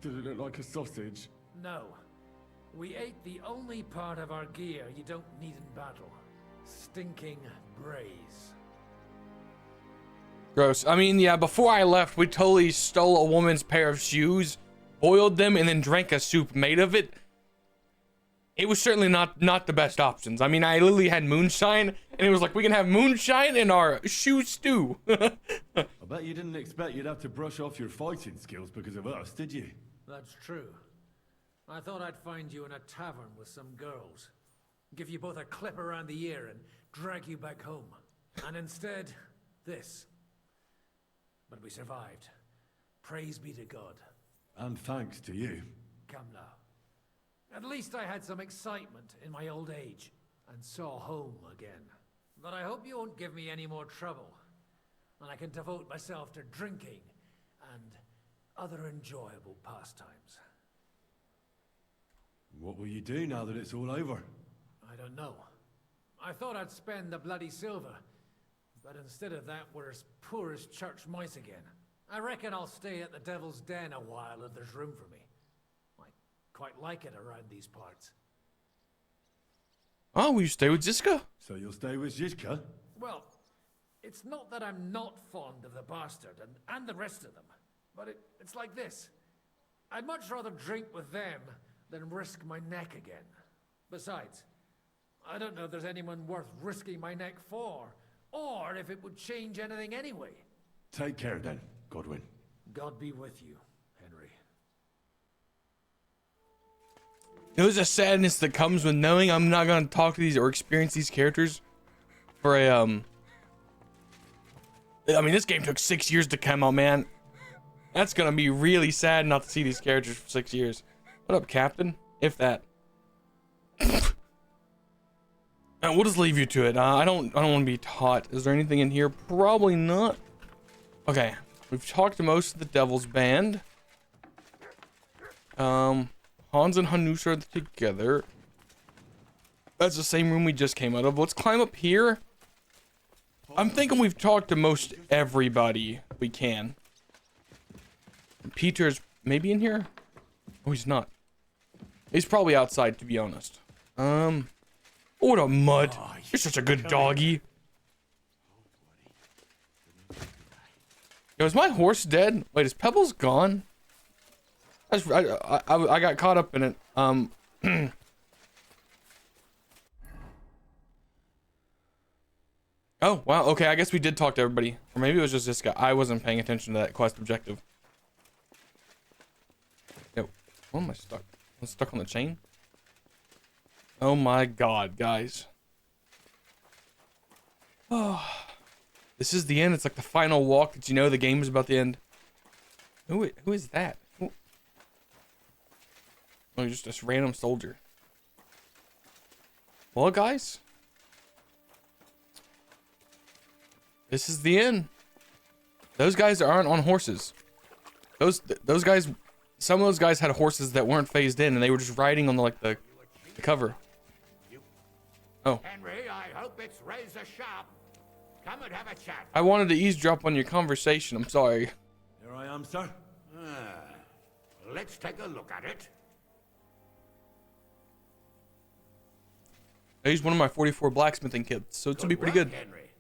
Did it look like a sausage? No. We ate the only part of our gear you don't need in battle. Stinking braise. Gross. I mean, yeah, before I left, we totally stole a woman's pair of shoes, boiled them, and then drank a soup made of it. It was certainly not the best options. I mean, I literally had moonshine, and it was like, we can have moonshine in our shoe stew. I bet you didn't expect you'd have to brush off your fighting skills because of us, did you? That's true. I thought I'd find you in a tavern with some girls. Give you both a clip around the ear and drag you back home. And instead, this. But we survived. Praise be to God. And thanks to you. Come now. At least I had some excitement in my old age, and saw home again. But I hope you won't give me any more trouble, and I can devote myself to drinking and other enjoyable pastimes. What will you do now that it's all over? I don't know. I thought I'd spend the bloody silver, but instead of that, we're as poor as church mice again. I reckon I'll stay at the Devil's Den a while if there's room for me. Quite like it around these parts. Oh, will you stay with Ziska? So you'll stay with Zizka? Well, it's not that I'm not fond of the bastard and the rest of them, but it's like this. I'd much rather drink with them than risk my neck again. Besides, I don't know if there's anyone worth risking my neck for, or if it would change anything anyway. Take care then, Godwin. God be with you, Henry. There's a sadness that comes with knowing I'm not gonna talk to these or experience these characters for a I mean, this game took 6 years to come out, man. That's gonna be really sad not to see these characters for 6 years. What up, Captain? If that. And we'll just leave you to it. I don't want to be taught. Is there anything in here? Probably not. Okay, we've talked to most of the Devil's Band. Hans and Hanush are together. That's the same room we just came out of. Let's climb up here. I'm thinking we've talked to most everybody we can. Peter's maybe in here? Oh, he's not. He's probably outside, to be honest. Oh, what a mud. You're such a good doggy. Yo, is my horse dead? Wait, is Pebbles gone? I got caught up in it. Oh, wow. Okay, I guess we did talk to everybody. Or maybe it was just this guy. I wasn't paying attention to that quest objective. Yo, what am I stuck? I'm stuck on the chain? Oh my god, guys. Oh, this is the end. It's like the final walk that you know the game is about to end. Who is that? Oh, just this random soldier. Well, guys, this is the end. Those guys aren't on horses. Those guys, some of those guys had horses that weren't phased in, and they were just riding on the cover. Oh. Henry, I hope it's razor sharp. Come and have a chat. I wanted to eavesdrop on your conversation. I'm sorry. Here I am, sir. Let's take a look at it. I used one of my 44 blacksmithing kits, so it's gonna be pretty good. Henry.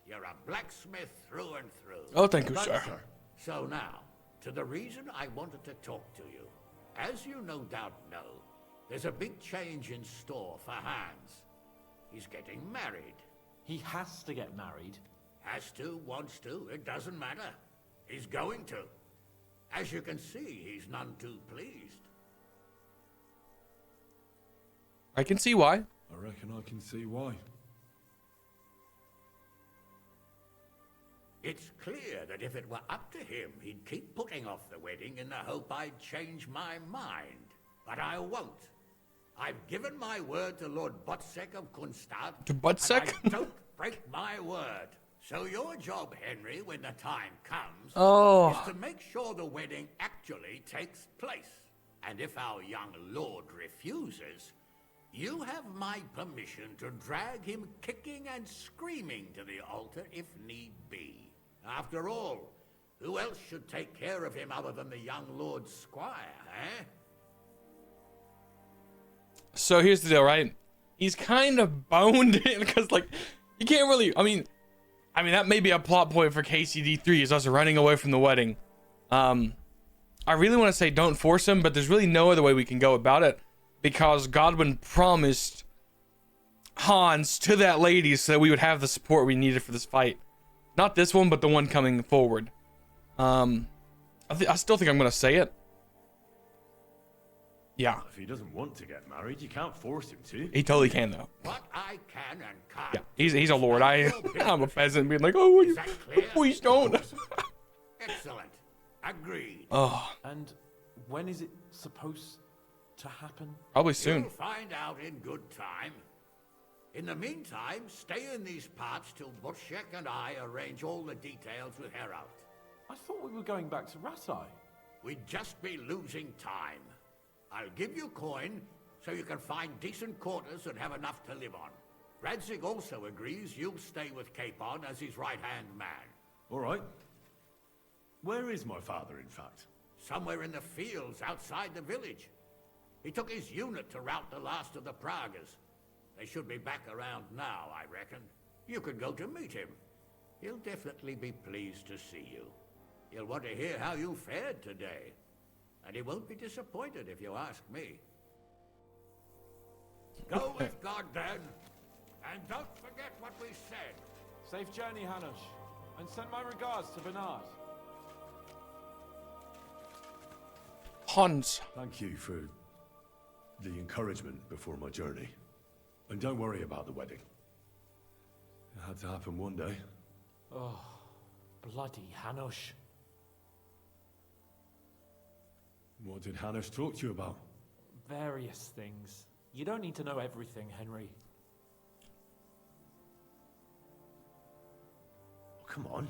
You're a blacksmith through and through. Oh, thank you, Right, sir. So now, to the reason I wanted to talk to you. As you no doubt know, there's a big change in store for Hans. He's getting married. He has to get married. Has to, wants to, it doesn't matter. He's going to. As you can see, he's none too pleased. I can see why. I reckon I can see why. It's clear that if it were up to him, he'd keep putting off the wedding in the hope I'd change my mind. But I won't. I've given my word to Lord Botsek of Kunstad. To Botsek? And I don't break my word. So your job, Henry, when the time comes, is to make sure the wedding actually takes place. And if our young lord refuses, you have my permission to drag him kicking and screaming to the altar if need be. After all, who else should take care of him other than the young lord's squire, eh? So here's the deal, right? He's kind of boned in because, like, you can't really. I mean, that may be a plot point for KCD3 is us running away from the wedding. I really want to say don't force him, but there's really no other way we can go about it because Godwin promised Hans to that lady so that we would have the support we needed for this fight. Not this one, but the one coming forward. I still think I'm gonna say it. Yeah. If he doesn't want to get married, you can't force him to. He totally can, though. What I can and can't. Yeah, he's a lord. I'm a peasant being like, oh, you, please don't. Excellent. Agreed. Oh. And when is it supposed to happen? Probably soon. You'll find out in good time. In the meantime, stay in these parts till Butchek and I arrange all the details with Herald. I thought we were going back to Ratai. We'd just be losing time. I'll give you coin so you can find decent quarters and have enough to live on. Radzig also agrees you'll stay with Capon as his right-hand man. All right. Where is my father, in fact? Somewhere in the fields outside the village. He took his unit to rout the last of the Pragas. They should be back around now, I reckon. You could go to meet him. He'll definitely be pleased to see you. He'll want to hear how you fared today. And he won't be disappointed if you ask me. Go with God, then. And don't forget what we said. Safe journey, Hanush. And send my regards to Bernard. Hans. Thank you for the encouragement before my journey. And don't worry about the wedding. It had to happen one day. Oh, bloody Hanush. What did Hanush talk to you about? Various things. You don't need to know everything, Henry. Oh, come on.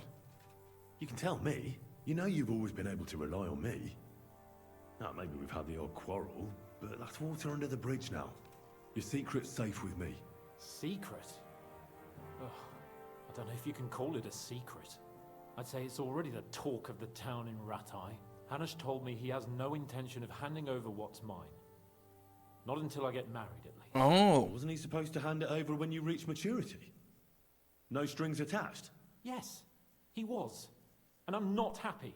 You can tell me. You know you've always been able to rely on me. Now, maybe we've had the odd quarrel, but that's water under the bridge now. Your secret's safe with me. Secret? Ugh, I don't know if you can call it a secret. I'd say it's already the talk of the town in Ratai. Hanush told me he has no intention of handing over what's mine. Not until I get married, at least. Oh. Wasn't he supposed to hand it over when you reach maturity? No strings attached? Yes, he was. And I'm not happy.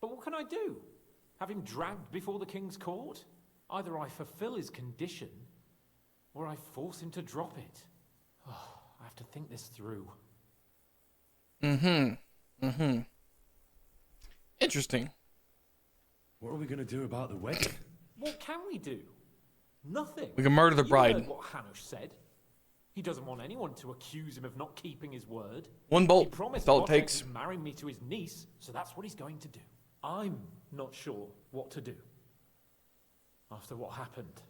But what can I do? Have him dragged before the king's court? Either I fulfill his condition, or I force him to drop it. Oh, I have to think this through. Interesting. What are we going to do about the wedding? What can we do? Nothing. We can murder the bride. You heard what Hanush said. He doesn't want anyone to accuse him of not keeping his word. One bolt. He promised That's all it Botek takes. to marry me to his niece, so that's what he's going to do. I'm not sure what to do. After what happened.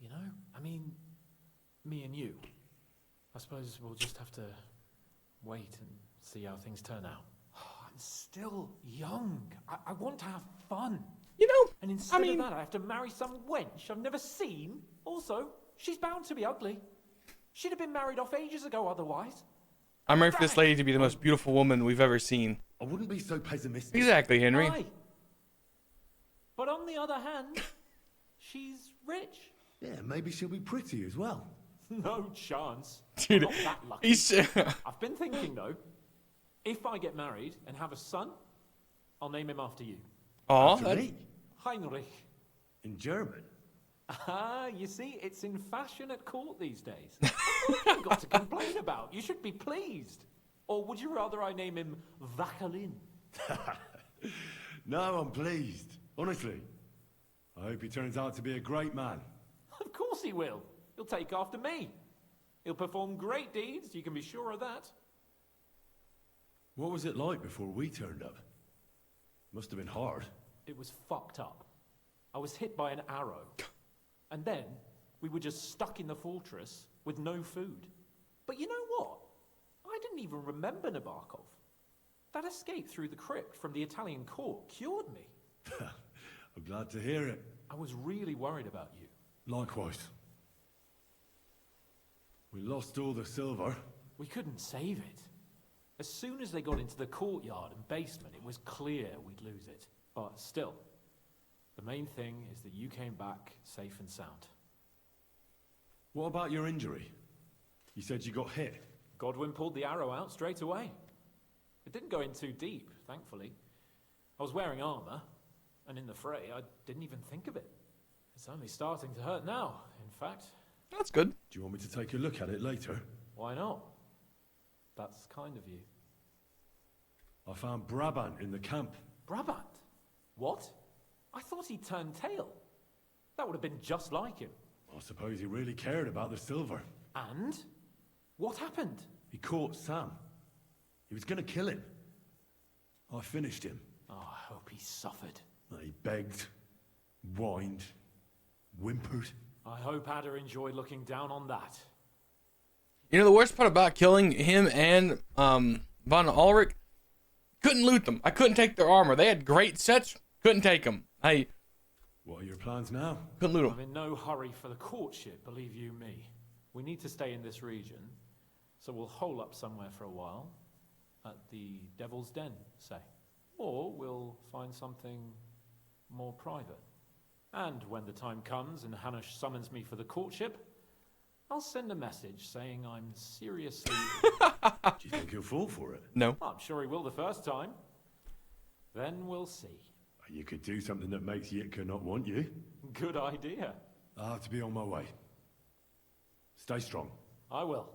You know? I mean, me and you. I suppose we'll just have to wait and see how things turn out. I'm still young. I want to have fun. You know, and instead of that, I have to marry some wench I've never seen. Also, she's bound to be ugly. She'd have been married off ages ago otherwise. I'm ready for this lady to be the most beautiful woman we've ever seen. I wouldn't be so pessimistic. Exactly, Henry. Aye. But on the other hand, she's rich. Yeah, maybe she'll be pretty as well. No chance. Dude, I'm not that lucky. he's... I've been thinking, though, if I get married and have a son, I'll name him after you. Aw, Heinrich. In German? Ah, you see, it's in fashion at court these days. What have you got to complain about? You should be pleased. Or would you rather I name him Vakalin? No, I'm pleased. Honestly. I hope he turns out to be a great man. Of course he will. He'll take after me. He'll perform great deeds, you can be sure of that. What was it like before we turned up? Must have been hard. It was fucked up. I was hit by an arrow. And then, we were just stuck in the fortress with no food. But you know what? I didn't even remember Nabokov. That escape through the crypt from the Italian court cured me. I'm glad to hear it. I was really worried about you. Likewise. We lost all the silver. We couldn't save it. As soon as they got into the courtyard and basement, it was clear we'd lose it. But still, the main thing is that you came back safe and sound. What about your injury? You said you got hit. Godwin pulled the arrow out straight away. It didn't go in too deep, thankfully. I was wearing armor, and in the fray, I didn't even think of it. It's only starting to hurt now, in fact. That's good. Do you want me to take a look at it later? Why not? That's kind of you. I found Brabant in the camp. Brabant? What? I thought he turned tail. That would have been just like him. I suppose he really cared about the silver. And? What happened? He caught Sam. He was gonna kill him. I finished him. Oh, I hope he suffered. He begged, whined, whimpered. I hope Ada enjoyed looking down on that. You know, the worst part about killing him and Von Ulrich, couldn't loot them. I couldn't take their armor. They had great sets, couldn't take them. What are your plans now? Couldn't loot them. I'm in no hurry for the courtship, believe you me. We need to stay in this region, so we'll hole up somewhere for a while. At the Devil's Den, say. Or we'll find something more private. And when the time comes and Hanush summons me for the courtship, I'll send a message saying I'm seriously... Do you think he'll fall for it? No. I'm sure he will the first time. Then we'll see. You could do something that makes Yitka not want you. Good idea. I'll have to be on my way. Stay strong. I will.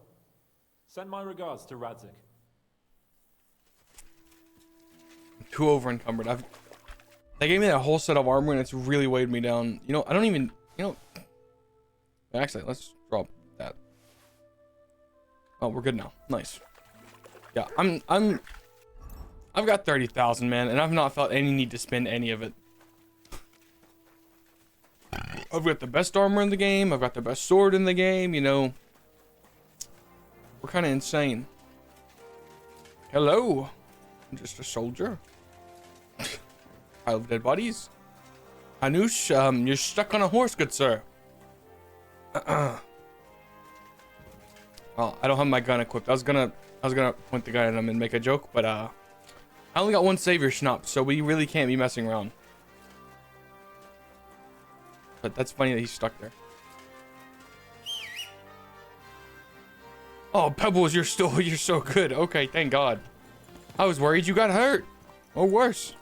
Send my regards to Radzik. Too over encumbered. They gave me that whole set of armor and it's really weighed me down. You know, I don't even, actually, let's drop that. Oh, we're good now. Nice. Yeah, I've got 30,000, man, and I've not felt any need to spend any of it. I've got the best armor in the game. I've got the best sword in the game, you know. We're kind of insane. Hello. I'm just a soldier. Pile of dead bodies. Hanush, you're stuck on a horse, good sir. Well, I don't have my gun equipped. I was gonna point the gun at him and make a joke, but I only got one savior schnapp, so we really can't be messing around. But that's funny that he's stuck there. Oh, Pebbles, you're so good. Okay, thank God. I was worried you got hurt, or worse.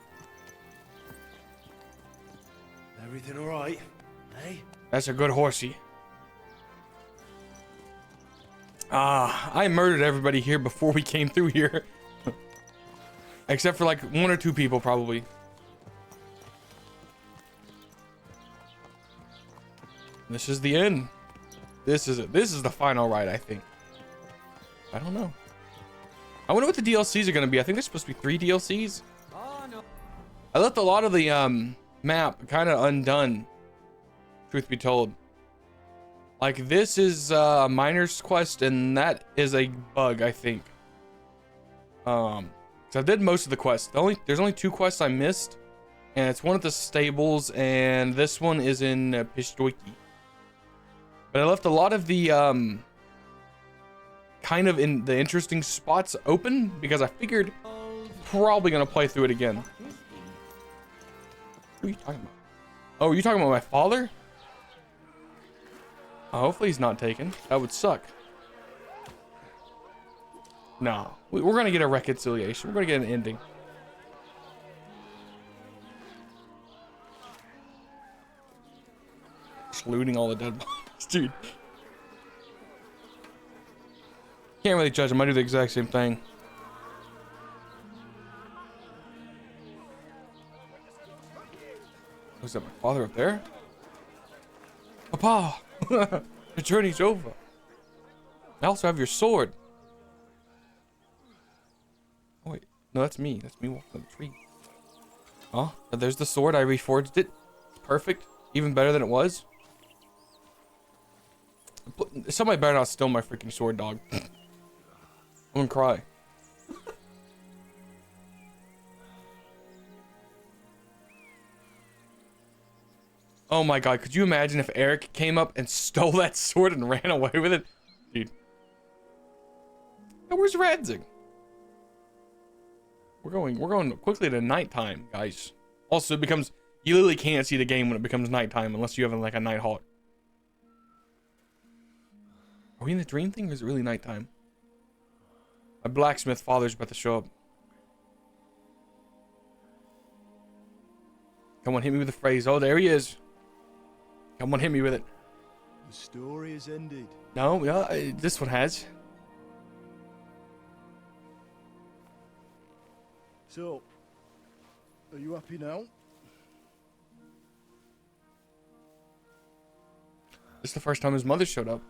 Everything all right, eh? That's a good horsey. I murdered everybody here before we came through here. Except for like 1 or 2 people, probably. This is the end. This is it. This is the final ride, I think. I don't know. I wonder what the DLCs are going to be. I think there's supposed to be 3 DLCs. Oh, no. I left a lot of the map kind of undone, truth be told. Like, this is a miner's quest, and that is a bug, I think. So I did most of the quests. There's only 2 quests I missed, and it's one at the stables, and this one is in Pistoiki. But I left a lot of the kind of in the interesting spots open because I figured probably gonna play through it again. Who are you talking about? Oh, are you talking about my father? Hopefully he's not taken. That would suck. No, we're gonna get a reconciliation. We're gonna get an ending. Just looting all the dead bodies, dude. Can't really judge him. I do the exact same thing. Is that my father up there? Papa! The journey's over. I also have your sword. Oh wait, no, that's me. That's me walking up the tree. Oh, there's the sword. I reforged it. It's perfect. Even better than it was. Somebody better not steal my freaking sword, dog. I'm gonna cry. Oh my god, could you imagine if Eric came up and stole that sword and ran away with it? Dude. Now, where's Radzig? We're going quickly to nighttime, guys. Also, it becomes, you literally can't see the game when it becomes nighttime unless you have like a night hawk. Are we in the dream thing or is it really nighttime? My blacksmith father's about to show up. Come on, hit me with the phrase. Oh, there he is. Come on, hit me with it. The story is ended. No, yeah, this one has. So, are you happy now? This is the first time his mother showed up.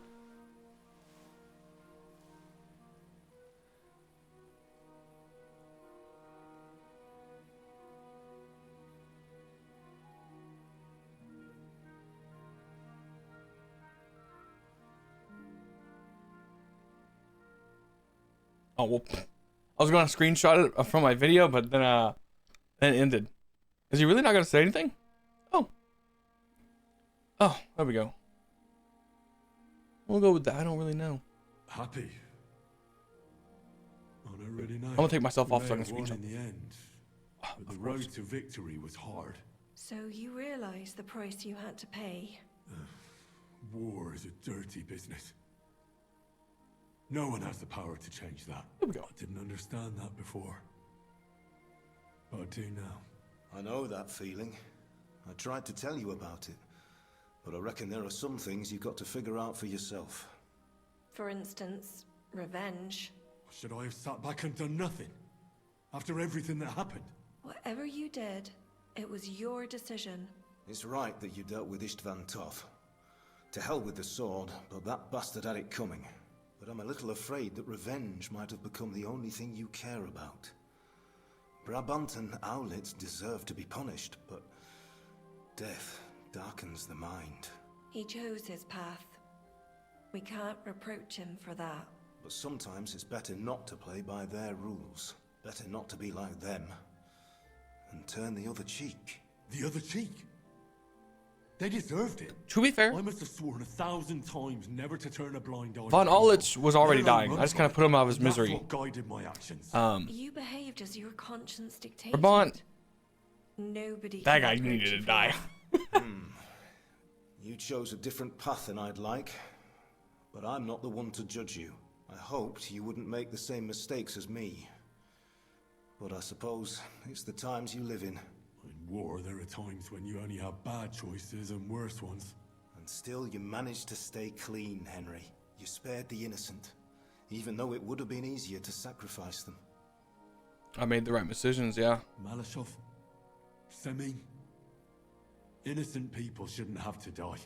Oh, well, I was going to screenshot it from my video, but then it ended. Is he really not going to say anything? Oh. Oh, there we go. We'll go with that. I don't really know. Happy. On a really nice. I'm going to take myself off so I We can may have screenshot. won in the end. But the road to victory was hard. So you realize the price you had to pay? War is a dirty business. No one has the power to change that. Here we go. I didn't understand that before. But I do now. I know that feeling. I tried to tell you about it. But I reckon there are some things you've got to figure out for yourself. For instance, revenge. Should I have sat back and done nothing? After everything that happened? Whatever you did, it was your decision. It's right that you dealt with Istvan tough. To hell with the sword, but that bastard had it coming. But I'm a little afraid that revenge might have become the only thing you care about. Brabantan owlets deserve to be punished, but death darkens the mind. He chose his path. We can't reproach him for that. But sometimes it's better not to play by their rules. Better not to be like them. And turn the other cheek. The other cheek? They deserved it. To be fair, I must have sworn 1,000 times never to turn a blind eye. Von Awlitz was already dying. I just kind of put him out of his misery. That's what guided my actions. You behaved as your conscience dictated. Brabant. Nobody. That guy needed to die. You chose a different path than I'd like. But I'm not the one to judge you. I hoped you wouldn't make the same mistakes as me. But I suppose it's the times you live in. In war, there are times when you only have bad choices and worse ones. And still you managed to stay clean, Henry. You spared the innocent, even though it would have been easier to sacrifice them. I made the right decisions, yeah. Malashov, Semyon, innocent people shouldn't have to die.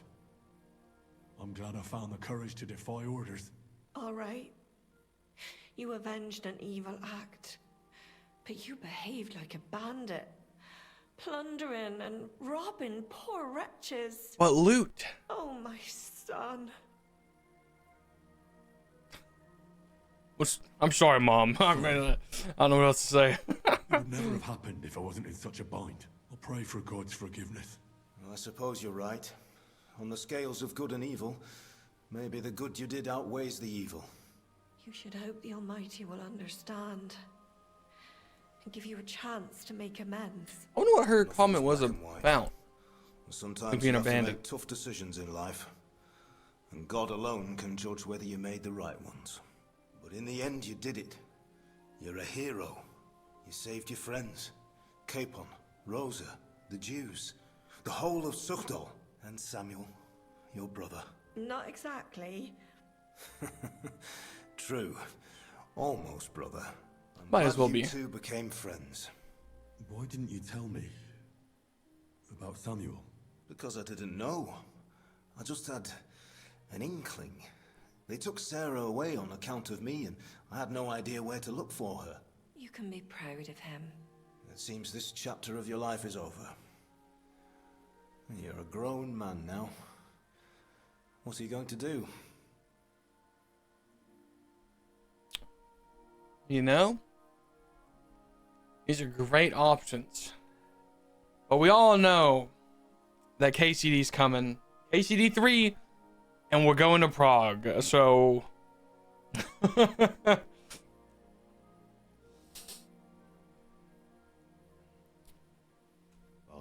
I'm glad I found the courage to defy orders. All right. You avenged an evil act. But you behaved like a bandit. Plundering and robbing poor wretches. What loot? Oh, my son. I'm sorry, Mom. I don't know what else to say. It would never have happened if I wasn't in such a bind. I'll pray for God's forgiveness. Well, I suppose you're right. On the scales of good and evil, maybe the good you did outweighs the evil. You should hope the Almighty will understand. And give you a chance to make amends. I wonder what her comment was about. Sometimes being you have to abandoned. make tough decisions in life. And God alone can judge whether you made the right ones. But in the end, you did it. You're a hero. You saved your friends. Capon, Rosa, the Jews, the whole of Sugdol, and Samuel, your brother. Not exactly. True. Almost, brother. I'm Might glad as well you be. two became friends. Why didn't you tell me about Samuel? Because I didn't know. I just had an inkling. They took Sarah away on account of me, and I had no idea where to look for her. You can be proud of him. It seems this chapter of your life is over. You're a grown man now. What are you going to do? You know? These are great options. But we all know that KCD's coming. KCD 3, and we're going to Prague. So I'll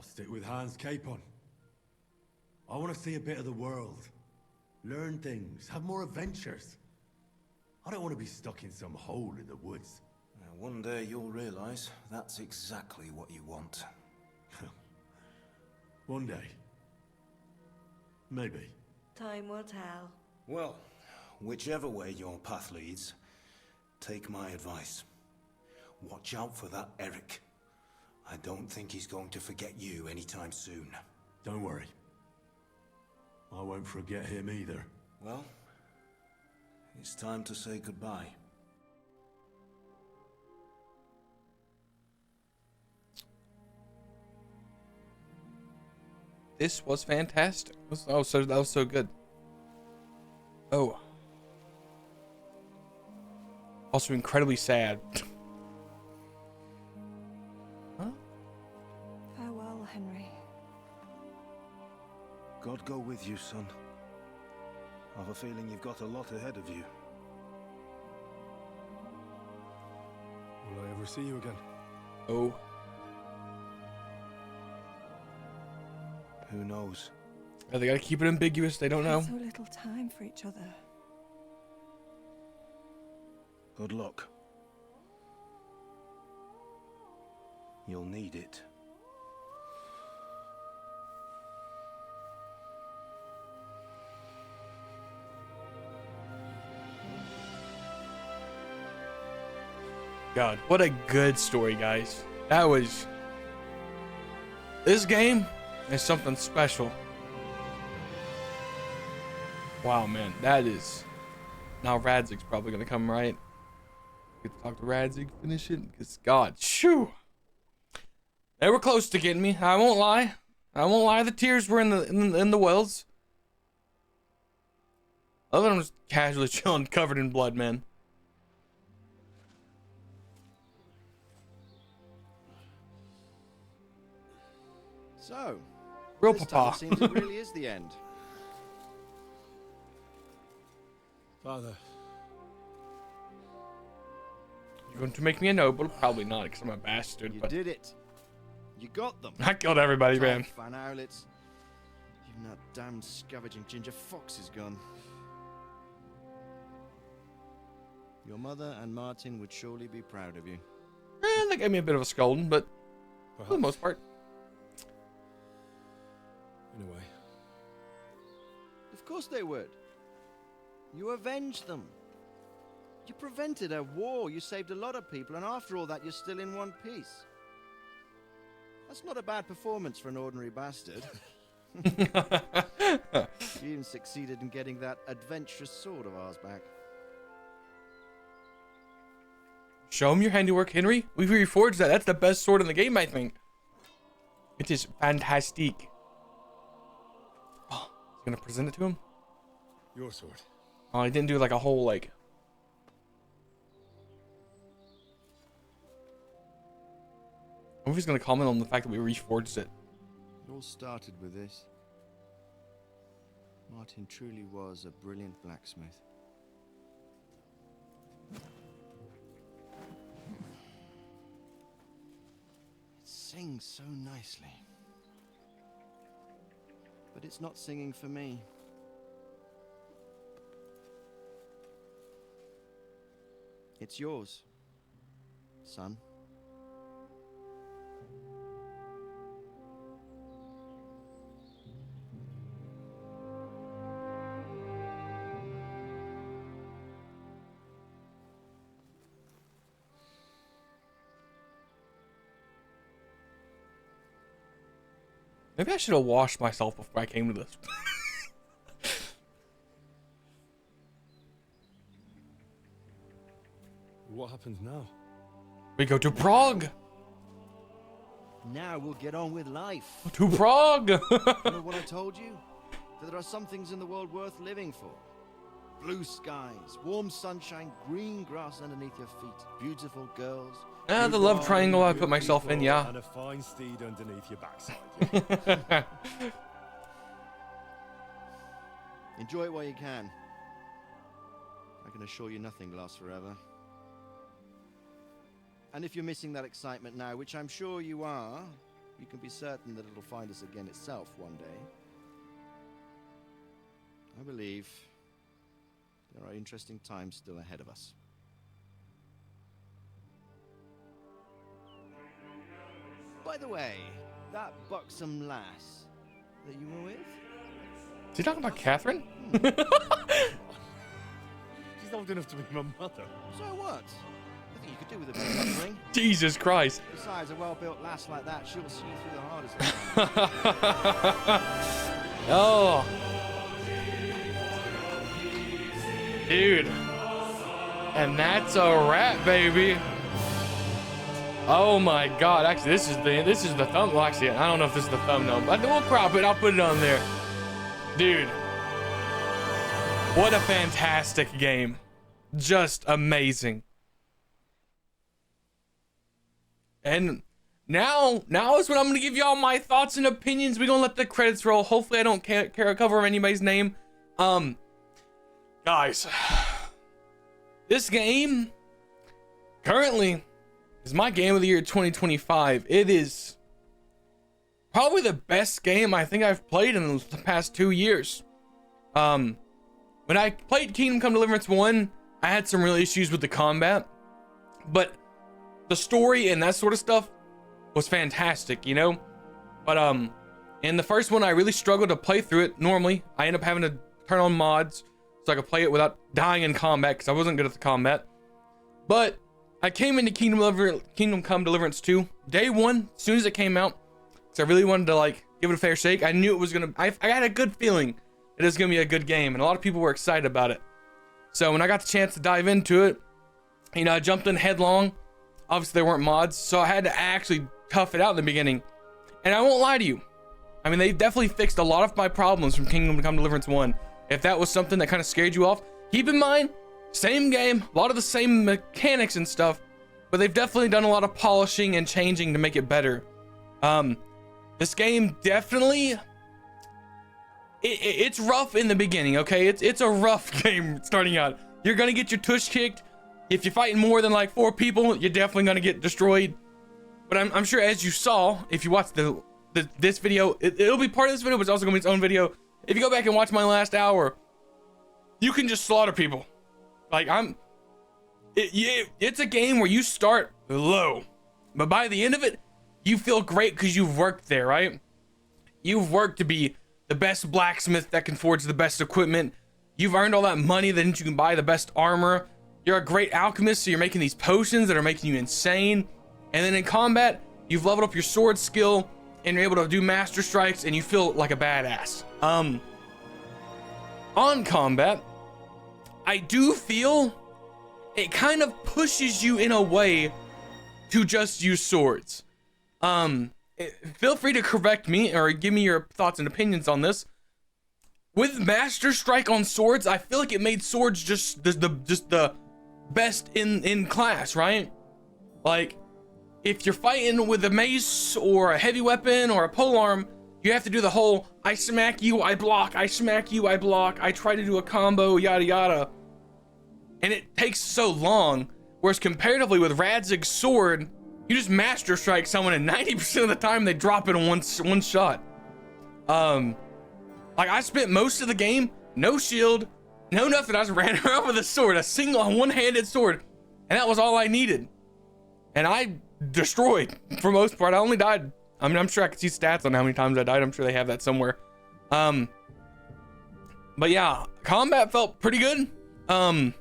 stick with Hans Capon. I want to see a bit of the world. Learn things, have more adventures. I don't want to be stuck in some hole in the woods. One day you'll realize that's exactly what you want. One day. Maybe. Time will tell. Well, whichever way your path leads, take my advice. Watch out for that Eric. I don't think he's going to forget you anytime soon. Don't worry. I won't forget him either. Well, it's time to say goodbye. this was fantastic. That was so good. Oh. Also incredibly sad. Huh? Farewell, Henry. God go with you, son. I've a feeling you've got a lot ahead of you. Will I ever see you again? Oh. Who knows? Yeah, they gotta keep it ambiguous. They don't know. So little time for each other. Good luck. You'll need it. God, what a good story, guys. That was... This game is something special. Wow, man, that is... Now Radzig's probably gonna come, right? Get to talk to Radzig, finish it, because God, shoo! They were close to getting me. I won't lie. I won't lie. The tears were in the wells. Other than I'm just casually chilling, covered in blood, man. So, Real this papa. time it seems it really is the end. Father. You're going to make me a noble? Probably not, because I'm a bastard. You But did it. You got them. I killed everybody, man. Fan owlets. Even that damned scavenging ginger fox is gone. Your mother and Martin would surely be proud of you. They gave me a bit of a scolding, but for the most part. In a way. Of course they would. You avenged them. You prevented a war. You saved a lot of people, and after all that, you're still in one piece. That's not a bad performance for an ordinary bastard. You even succeeded in getting that adventurous sword of ours back. Show him your handiwork, Henry. We've reforged that. That's the best sword in the game, I think. It is fantastic. Oh, he's gonna present it to him? Your sword. Oh, he didn't do like a whole like... I wonder if he's gonna comment on the fact that we reforged it. It all started with this. Martin truly was a brilliant blacksmith. It sings so nicely. But it's not singing for me. It's yours, son. Maybe I should have washed myself before I came to this. What happens now? We go to Prague. Now we'll get on with life. To Prague. You know what I told you? That there are some things in the world worth living for. Blue skies, warm sunshine, green grass underneath your feet, beautiful girls. The love triangle I put myself in, yeah. And a fine steed underneath your backside. Enjoy it while you can. I can assure you nothing lasts forever. And if you're missing that excitement now, which I'm sure you are, you can be certain that it'll find us again itself one day. I believe there are interesting times still ahead of us. By the way, that buxom lass that you were with? Is he talking about Catherine? She's old enough to be my mother. So what? I think you could do with a bit of buttering. Jesus Christ. Besides, a well-built lass like that, she'll see you through the hardest times. Oh. Dude. And that's a wrap, baby. Oh my god. Actually, this is the thumb. Well, actually, I don't know if this is the thumbnail, but we'll crop it. I'll put it on there. Dude. What a fantastic game. Just amazing. And now is when I'm gonna give y'all my thoughts and opinions. We're gonna let the credits roll. Hopefully I don't care cover anybody's name. Guys, this game currently is my game of the year 2025. It is probably the best game I think I've played in the past 2 years. When I played Kingdom Come Deliverance 1, I had some real issues with the combat, but the story and that sort of stuff was fantastic, you know? But in the first one, I really struggled to play through it. Normally, I end up having to turn on mods so I could play it without dying in combat because I wasn't good at the combat. But I came into Kingdom Come Deliverance 2 day one, as soon as it came out, because I really wanted to like give it a fair shake. I knew it was gonna. I had a good feeling it was gonna be a good game, and a lot of people were excited about it. So when I got the chance to dive into it, you know, I jumped in headlong. Obviously, there weren't mods, so I had to actually tough it out in the beginning. And I won't lie to you. I mean, they definitely fixed a lot of my problems from Kingdom Come Deliverance 1. If that was something that kind of scared you off, keep in mind, same game, a lot of the same mechanics and stuff, but they've definitely done a lot of polishing and changing to make it better. This game definitely, it's rough in the beginning, okay? It's a rough game starting out. You're gonna get your tush kicked. If you're fighting more than like 4 people, you're definitely gonna get destroyed. But I'm sure, as you saw, if you watch this video, it'll be part of this video, but it's also gonna be its own video. If you go back and watch my last hour, you can just slaughter people. Like it's a game where you start low, but by the end of it, you feel great because you've worked there, right? You've worked to be the best blacksmith that can forge the best equipment. You've earned all that money that you can buy the best armor. You're a great alchemist, so you're making these potions that are making you insane. And then in combat, you've leveled up your sword skill and you're able to do master strikes and you feel like a badass. On combat, I do feel it kind of pushes you in a way to just use swords. Feel free to correct me or give me your thoughts and opinions on this. With master strike on swords, I feel like it made swords just the best in class, right? Like, if you're fighting with a mace or a heavy weapon or a polearm, you have to do the whole I smack you, I block, I smack you, I block, I try to do a combo, yada yada. And it takes so long, whereas comparatively with Radzig's sword, you just master strike someone and 90% of the time they drop it in one shot. Like I spent most of the game, no shield, no nothing. I just ran around with a sword, a single one-handed sword, and that was all I needed. And I destroyed for most part. I only died. I mean, I'm sure I could see stats on how many times I died. I'm sure they have that somewhere. But yeah, combat felt pretty good. I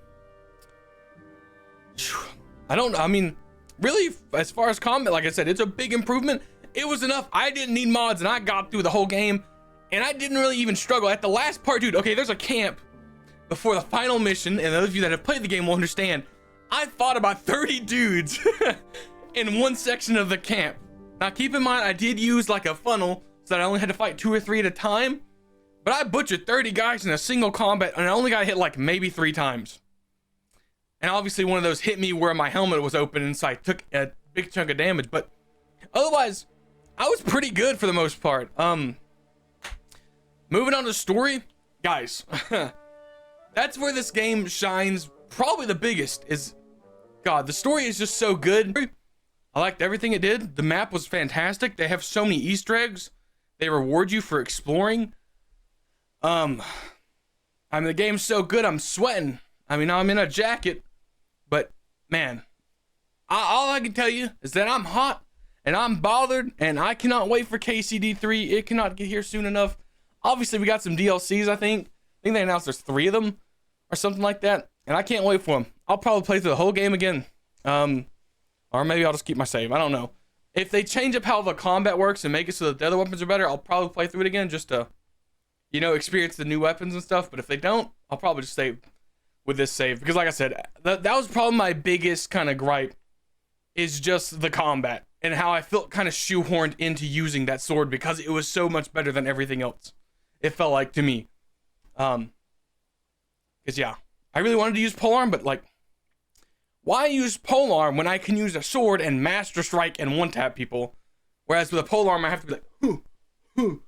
mean, really, as far as combat, like I said, it's a big improvement. it was enough. I didn't need mods, and I got through the whole game, and I didn't really even struggle. At the last part, dude, okay, there's a camp before the final mission, and those of you that have played the game will understand. I fought about 30 dudes in one section of the camp. Now, keep in mind, I did use like a funnel, so that I only had to fight 2 or 3 at a time, but I butchered 30 guys in a single combat, and I only got hit like maybe 3 times. And obviously one of those hit me where my helmet was open, and so I took a big chunk of damage, but otherwise, I was pretty good for the most part. Moving on to story, guys, that's where this game shines probably the biggest. Is God, the story is just so good. I liked everything it did. The map was fantastic. They have so many Easter eggs. They reward you for exploring. I mean, the game's so good, I'm sweating. I mean, I'm in a jacket, but man, all I can tell you is that I'm hot and I'm bothered, and I cannot wait for KCD 3. It cannot get here soon enough. Obviously, we got some DLCs, I think they announced there's 3 of them or something like that, and I can't wait for them. I'll probably play through the whole game again. Or maybe I'll just keep my save. I don't know. If they change up how the combat works and make it so that the other weapons are better, I'll probably play through it again just to, you know, experience the new weapons and stuff. But if they don't, I'll probably just stay with this save. Because like I said, that was probably my biggest kind of gripe, is just the combat and how I felt kind of shoehorned into using that sword because it was so much better than everything else. It felt like to me. Because yeah, I really wanted to use polearm, but like, why use polearm when I can use a sword and master strike and one tap people? Whereas with a polearm, I have to be like, and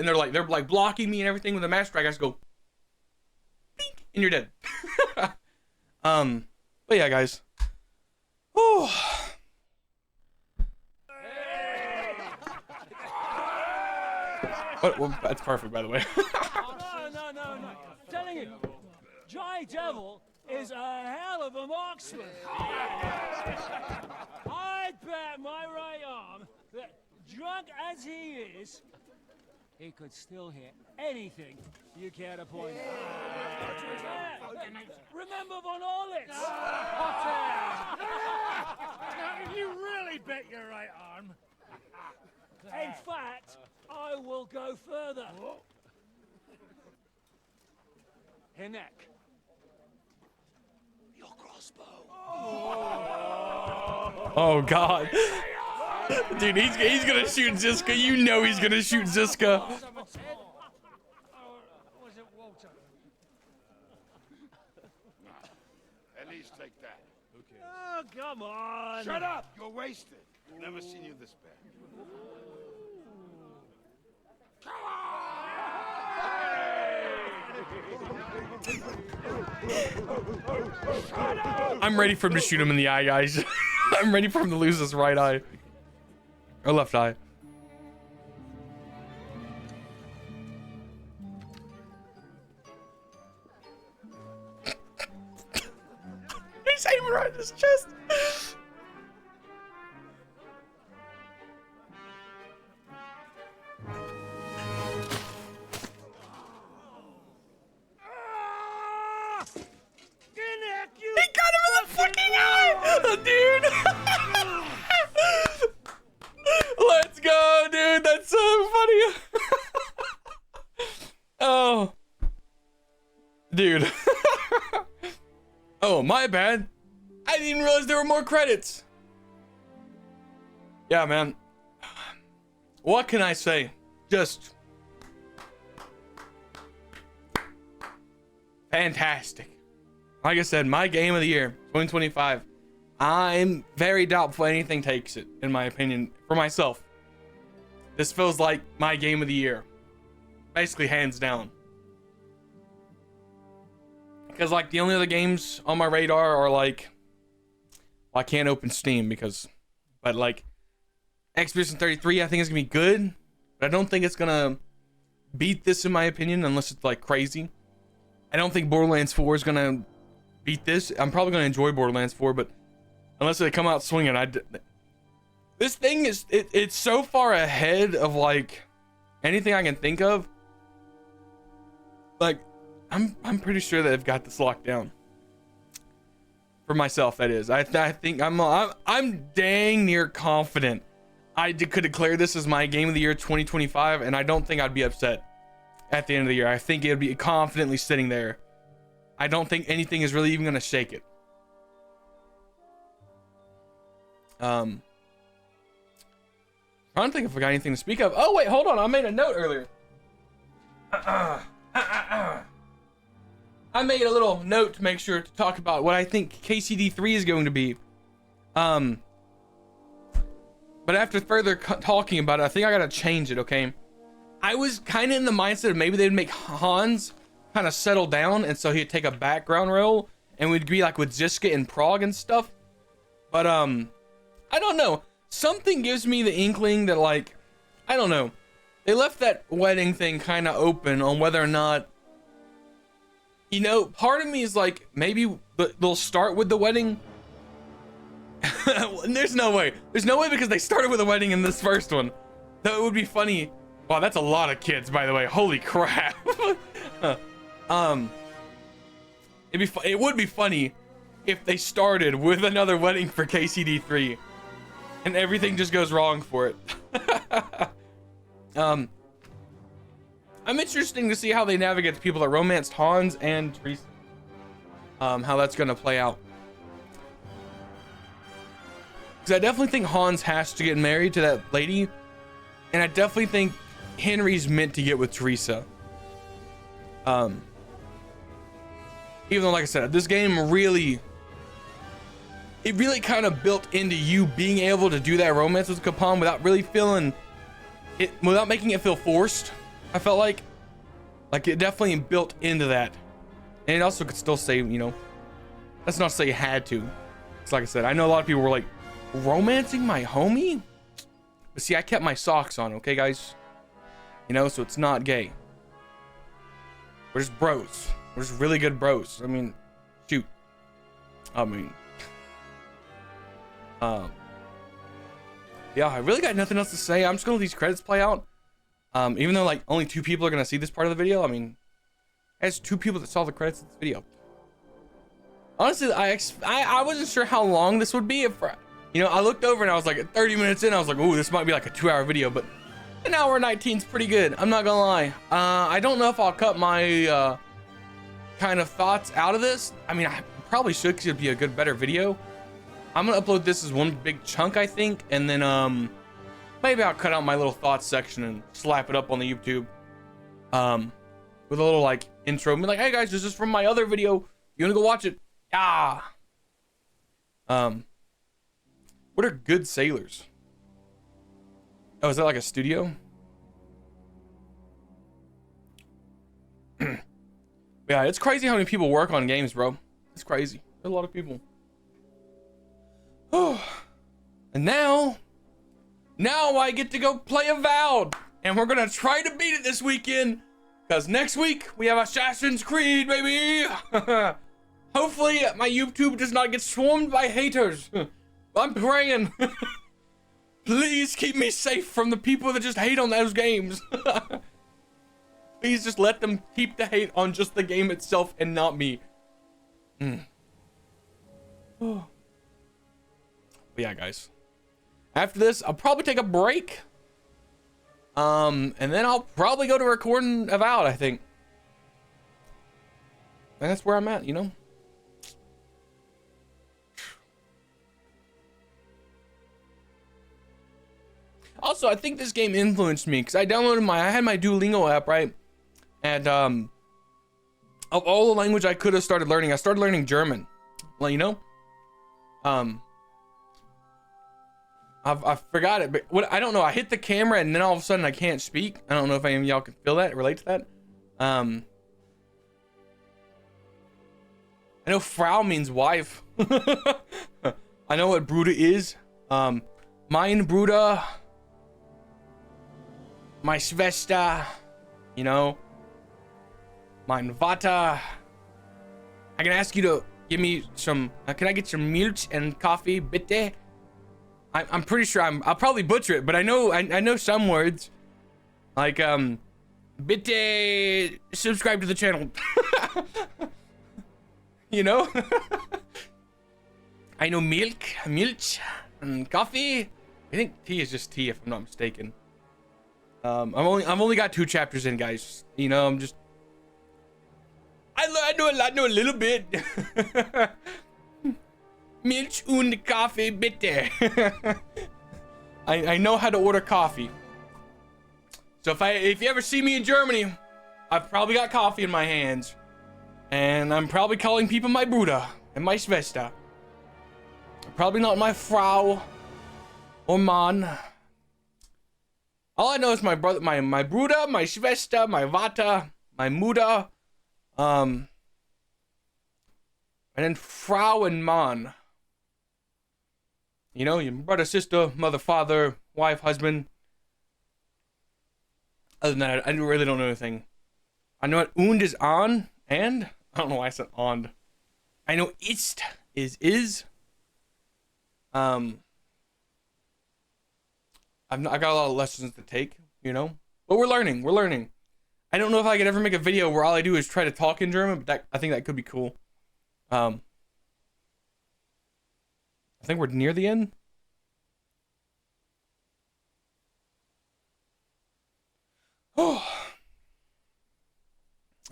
they're like blocking me and everything. With a master strike, I just go, pink, and you're dead. But yeah, guys. Oh. Well, that's perfect, by the way. No. Telling you, Jai Devil is a hell of a marksman. I'd bet my right arm that, drunk as he is, he could still hit anything you care to point out. Remember Von Orlitz? You really bet your right arm. In fact, I will go further. Hinek. Your crossbow. Oh God, dude, he's gonna shoot Ziska. You know he's gonna shoot Ziska. Was it Walter? At least take that. Okay. Oh, come on. Shut up! You're wasted. Never seen you this bad. I'm ready for him to shoot him in the eye, guys. I'm ready for him to lose his right eye. Or left eye. He's aiming right at his chest. He got him in the fucking eye! Dude! Let's go, dude! That's so funny! Oh. Dude. Oh, my bad. I didn't even realize there were more credits. Yeah, man. What can I say? Just fantastic. Like I said, my game of the year, 2025. I'm very doubtful anything takes it, in my opinion, for myself. This feels like my game of the year. Basically, hands down. Because, like, the only other games on my radar are, like, well, I can't open Steam because, but, like, Expedition 33, I think is going to be good. But I don't think it's going to beat this, in my opinion, unless it's, like, crazy. I don't think Borderlands 4 is going to beat this. I'm probably going to enjoy Borderlands 4, but unless they come out swinging, this thing is, it's so far ahead of, like, anything I can think of. Like, I'm pretty sure that they've got this locked down. For myself, that is. I think I'm dang near confident could declare this as my game of the year 2025, and I don't think I'd be upset at the end of the year. I think it'd be confidently sitting there. I don't think anything is really even gonna shake it. I don't think I forgot anything to speak of. Oh wait, hold on. I made a note earlier. I made a little note to make sure to talk about what I think KCD3 is going to be. But after further talking about it, I think I gotta change it, okay? I was kind of in the mindset of maybe they'd make Hans kind of settle down, and so he'd take a background role, and we'd be like with Ziska in Prague and stuff. But I don't know. Something gives me the inkling that, like, I don't know. They left that wedding thing kind of open on whether or not, you know, part of me is like, maybe they'll start with the wedding. There's no way. There's no way, because they started with a wedding in this first one. Though it would be funny. Wow, that's a lot of kids, by the way. Holy crap. It would be funny if they started with another wedding for KCD3 and everything just goes wrong for it. I'm interested to see how they navigate the people that romanced Hans and Teresa. How that's gonna play out. Because I definitely think Hans has to get married to that lady, and I definitely think Henry's meant to get with Teresa. Even though, like I said, this game really kind of built into you being able to do that romance with Capon without really feeling it, without making it feel forced. I felt like it definitely built into that, and it also could still say, you know, let's not say you had to. It's like I said, I know a lot of people were like, romancing my homie? But see, I kept my socks on, okay, guys? You know, so it's not gay. We're just bros. We're just really good bros. I mean, shoot. I mean, yeah, I really got nothing else to say. I'm just gonna let these credits play out. Even though, like, only 2 people are gonna see this part of the video, I mean, there's 2 people that saw the credits of this video. Honestly, I wasn't sure how long this would be. If, you know, I looked over and I was like, at 30 minutes in, I was like, ooh, this might be like a 2-hour video, but an hour 19 is pretty good. I'm not gonna lie. I don't know if I'll cut my kind of thoughts out of this. I mean, I probably should, because it'd be a better video. I'm gonna upload this as one big chunk, I think, and then maybe I'll cut out my little thoughts section and slap it up on the YouTube with a little like intro. Be like, hey guys, this is from my other video. You wanna go watch it? Ah. What are good sailors? Oh, is that like a studio? Yeah, it's crazy how many people work on games, bro. It's crazy. There's a lot of people. Oh, and now I get to go play Avowed, and we're gonna try to beat it this weekend, because next week we have Assassin's Creed, baby. Hopefully my YouTube does not get swarmed by haters. I'm praying. Please keep me safe from the people that just hate on those games. Please just let them keep the hate on just the game itself and not me. Oh. But yeah, guys. After this, I'll probably take a break. And then I'll probably go to recording Avowed, I think. And that's where I'm at, you know? Also, I think this game influenced me, because I had my Duolingo app, right? And of all the language I could have started learning, I started learning German. Well, you know? I forgot it, but I don't know. I hit the camera and then all of a sudden I can't speak. I don't know if any of y'all can feel that, relate to that. I know Frau means wife. I know what Bruder is. Mein Bruder. My Schwester. You know. Mein Vater. I can ask you to give me some, can I get some milk and coffee, bitte? I'm pretty sure I'll probably butcher it, but I know some words. Like, bitte subscribe to the channel. You know? I know milk, and coffee, I think T is just T, if I'm not mistaken. I've only got 2 chapters in, guys. You know, I'm just. I know a little bit. Milch und Kaffee bitte. I know how to order coffee. So if you ever see me in Germany, I've probably got coffee in my hands, and I'm probably calling people my Bruder and my Schwester. Probably not my Frau or Mann. All I know is my brother, my Bruder, my Schwester, my Vater, my Mutter, and then Frau and Mann. You know, your brother, sister, mother, father, wife, husband. Other than that, I really don't know anything. I know what und is on, and I don't know why I said on. I know ist is. I got a lot of lessons to take, you know, but we're learning. I don't know if I could ever make a video where all I do is try to talk in German, but I think that could be cool. I think we're near the end.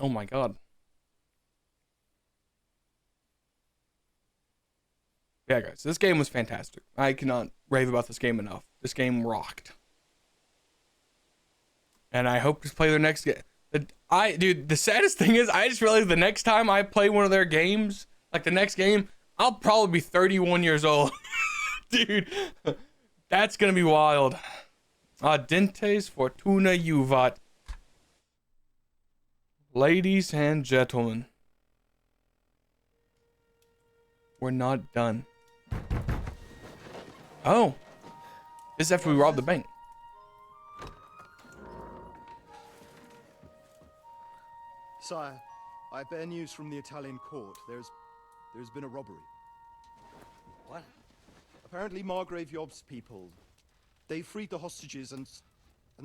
Oh my god. Yeah, guys, this game was fantastic. I cannot rave about this game enough. This game rocked. And I hope to play their next game. Dude, the saddest thing is, I just realized the next time I play one of their games, like the next game, I'll probably be 31 years old. Dude, that's gonna be wild. Dentes Fortuna Juvat. Ladies and gentlemen, we're not done. Oh, this is after we robbed the bank. Sire, I bear news from the Italian court. There's been a robbery. What? Apparently Margrave Yob's people, they freed the hostages and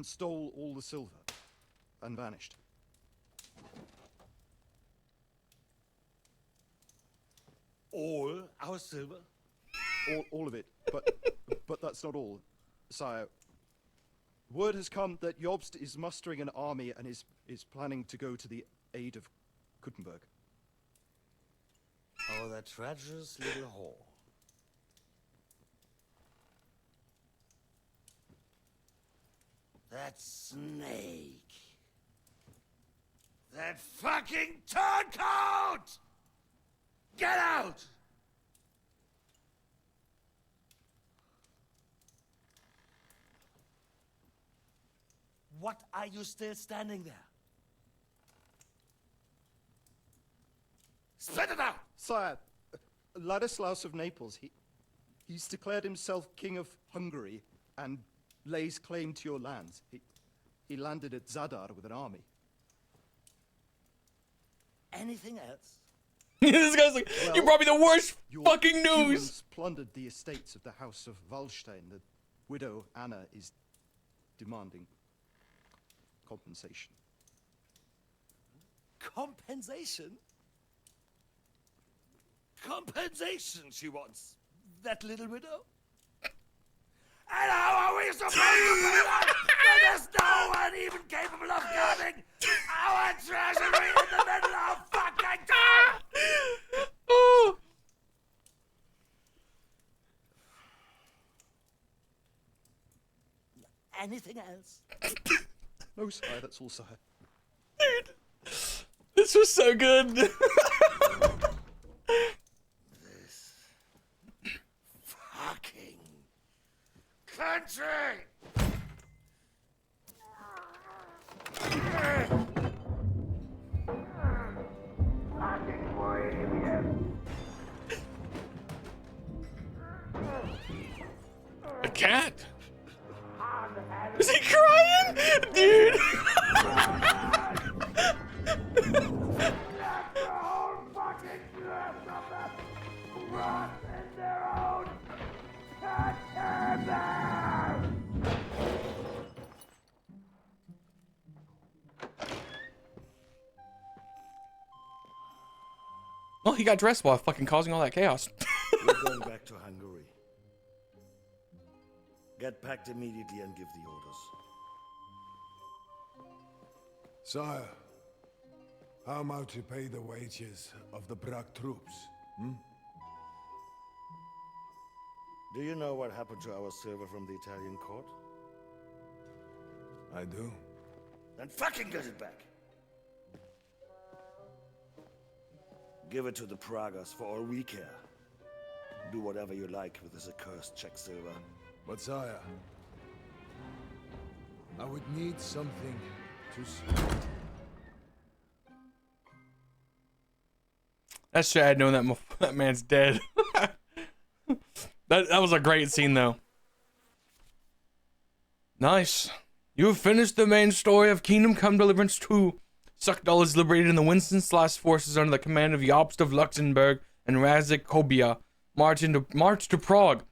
stole all the silver and vanished. All our silver? All of it, but that's not all, sire. Word has come that Jobst is mustering an army and is planning to go to the aid of Kuttenberg. Oh, that treacherous little whore. That snake. That fucking turncoat! Get out! What are you still standing there? Spit it out! Sire, Ladislaus of Naples, he's declared himself King of Hungary and lays claim to your lands. He landed at Zadar with an army. Anything else? This guy's like, you brought me the worst fucking news! Humans plundered the estates of the House of Wallstein. The widow Anna is demanding compensation. Compensation? Compensation she wants. That little widow? And how are we supposed to pay that when there's no one even capable of guarding our treasury in the middle of fucking town? Oh. Anything else? No, sire, that's all, sire. Dude, this was so good. This fucking country! A cat? Is he crying? Dude! Well, he got dressed while fucking causing all that chaos. We're going back to Hungary. Get packed immediately and give the orders. Sire, how am I to pay the wages of the Prague troops? Do you know what happened to our silver from the Italian court? I do. Then fucking get it back! Give it to the Pragas for all we care. Do whatever you like with this accursed Czech silver. But sire, I would need something to... That's sad knowing that that man's dead. That was a great scene though. Nice. You have finished the main story of Kingdom Come Deliverance 2. Suckdal is liberated and the Winston-Slash forces under the command of Jobst of Luxembourg and Razik Kobia march to Prague.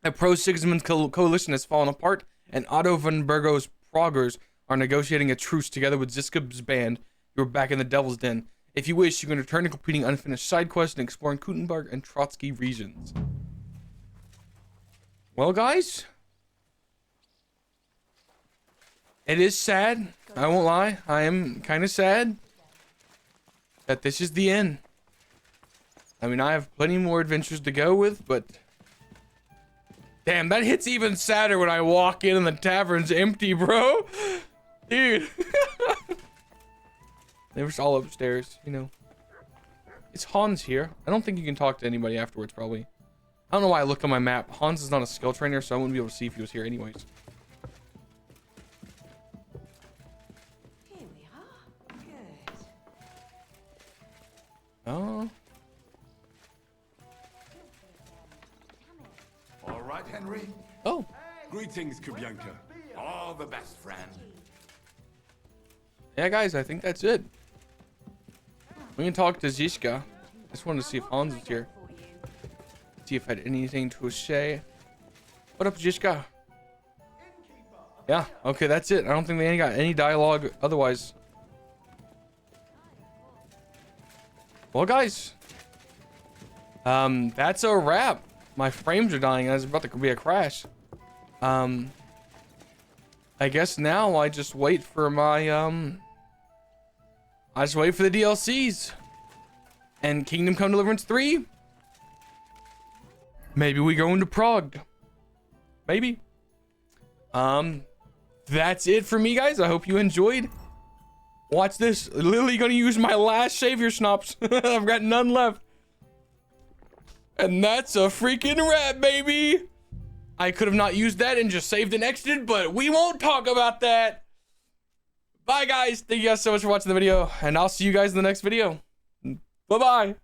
A pro-Sigismund coalition has fallen apart, and Otto von Burgo's Praguers are negotiating a truce together with Ziska's band. You are back in the Devil's Den. If you wish, you can return to completing unfinished side quests and exploring Kuttenberg and Trotsky regions. Well, guys, it is sad. I won't lie. I am kind of sad that this is the end. I mean, I have plenty more adventures to go with, but damn, that hits even sadder when I walk in and the tavern's empty, bro. Dude. They were all upstairs, you know. Is Hans here? I don't think you can talk to anybody afterwards, probably. I don't know why I looked on my map. Hans is not a skill trainer, so I wouldn't be able to see if he was here anyways. Here we are. Good. Oh. All right, Henry. Oh. Greetings, Kubyanka. All the best, friend. Yeah, guys, I think that's it. We can talk to Zizka. Just wanted to see if Hans is here. See if I had anything to say. What up, Zizka? Yeah, okay, that's it. I don't think they got any dialogue otherwise. Well, guys. That's a wrap. My frames are dying. There's about to be a crash. I guess now I just wait for my, I just wait for the DLCs. And Kingdom Come Deliverance 3. Maybe we go into Prague. Maybe. That's it for me, guys. I hope you enjoyed. Watch this. Literally gonna use my last savior schnapps. I've got none left. And that's a freaking wrap, baby. I could have not used that and just saved and exited, but we won't talk about that. Bye, guys. Thank you guys so much for watching the video, and I'll see you guys in the next video. Bye-bye.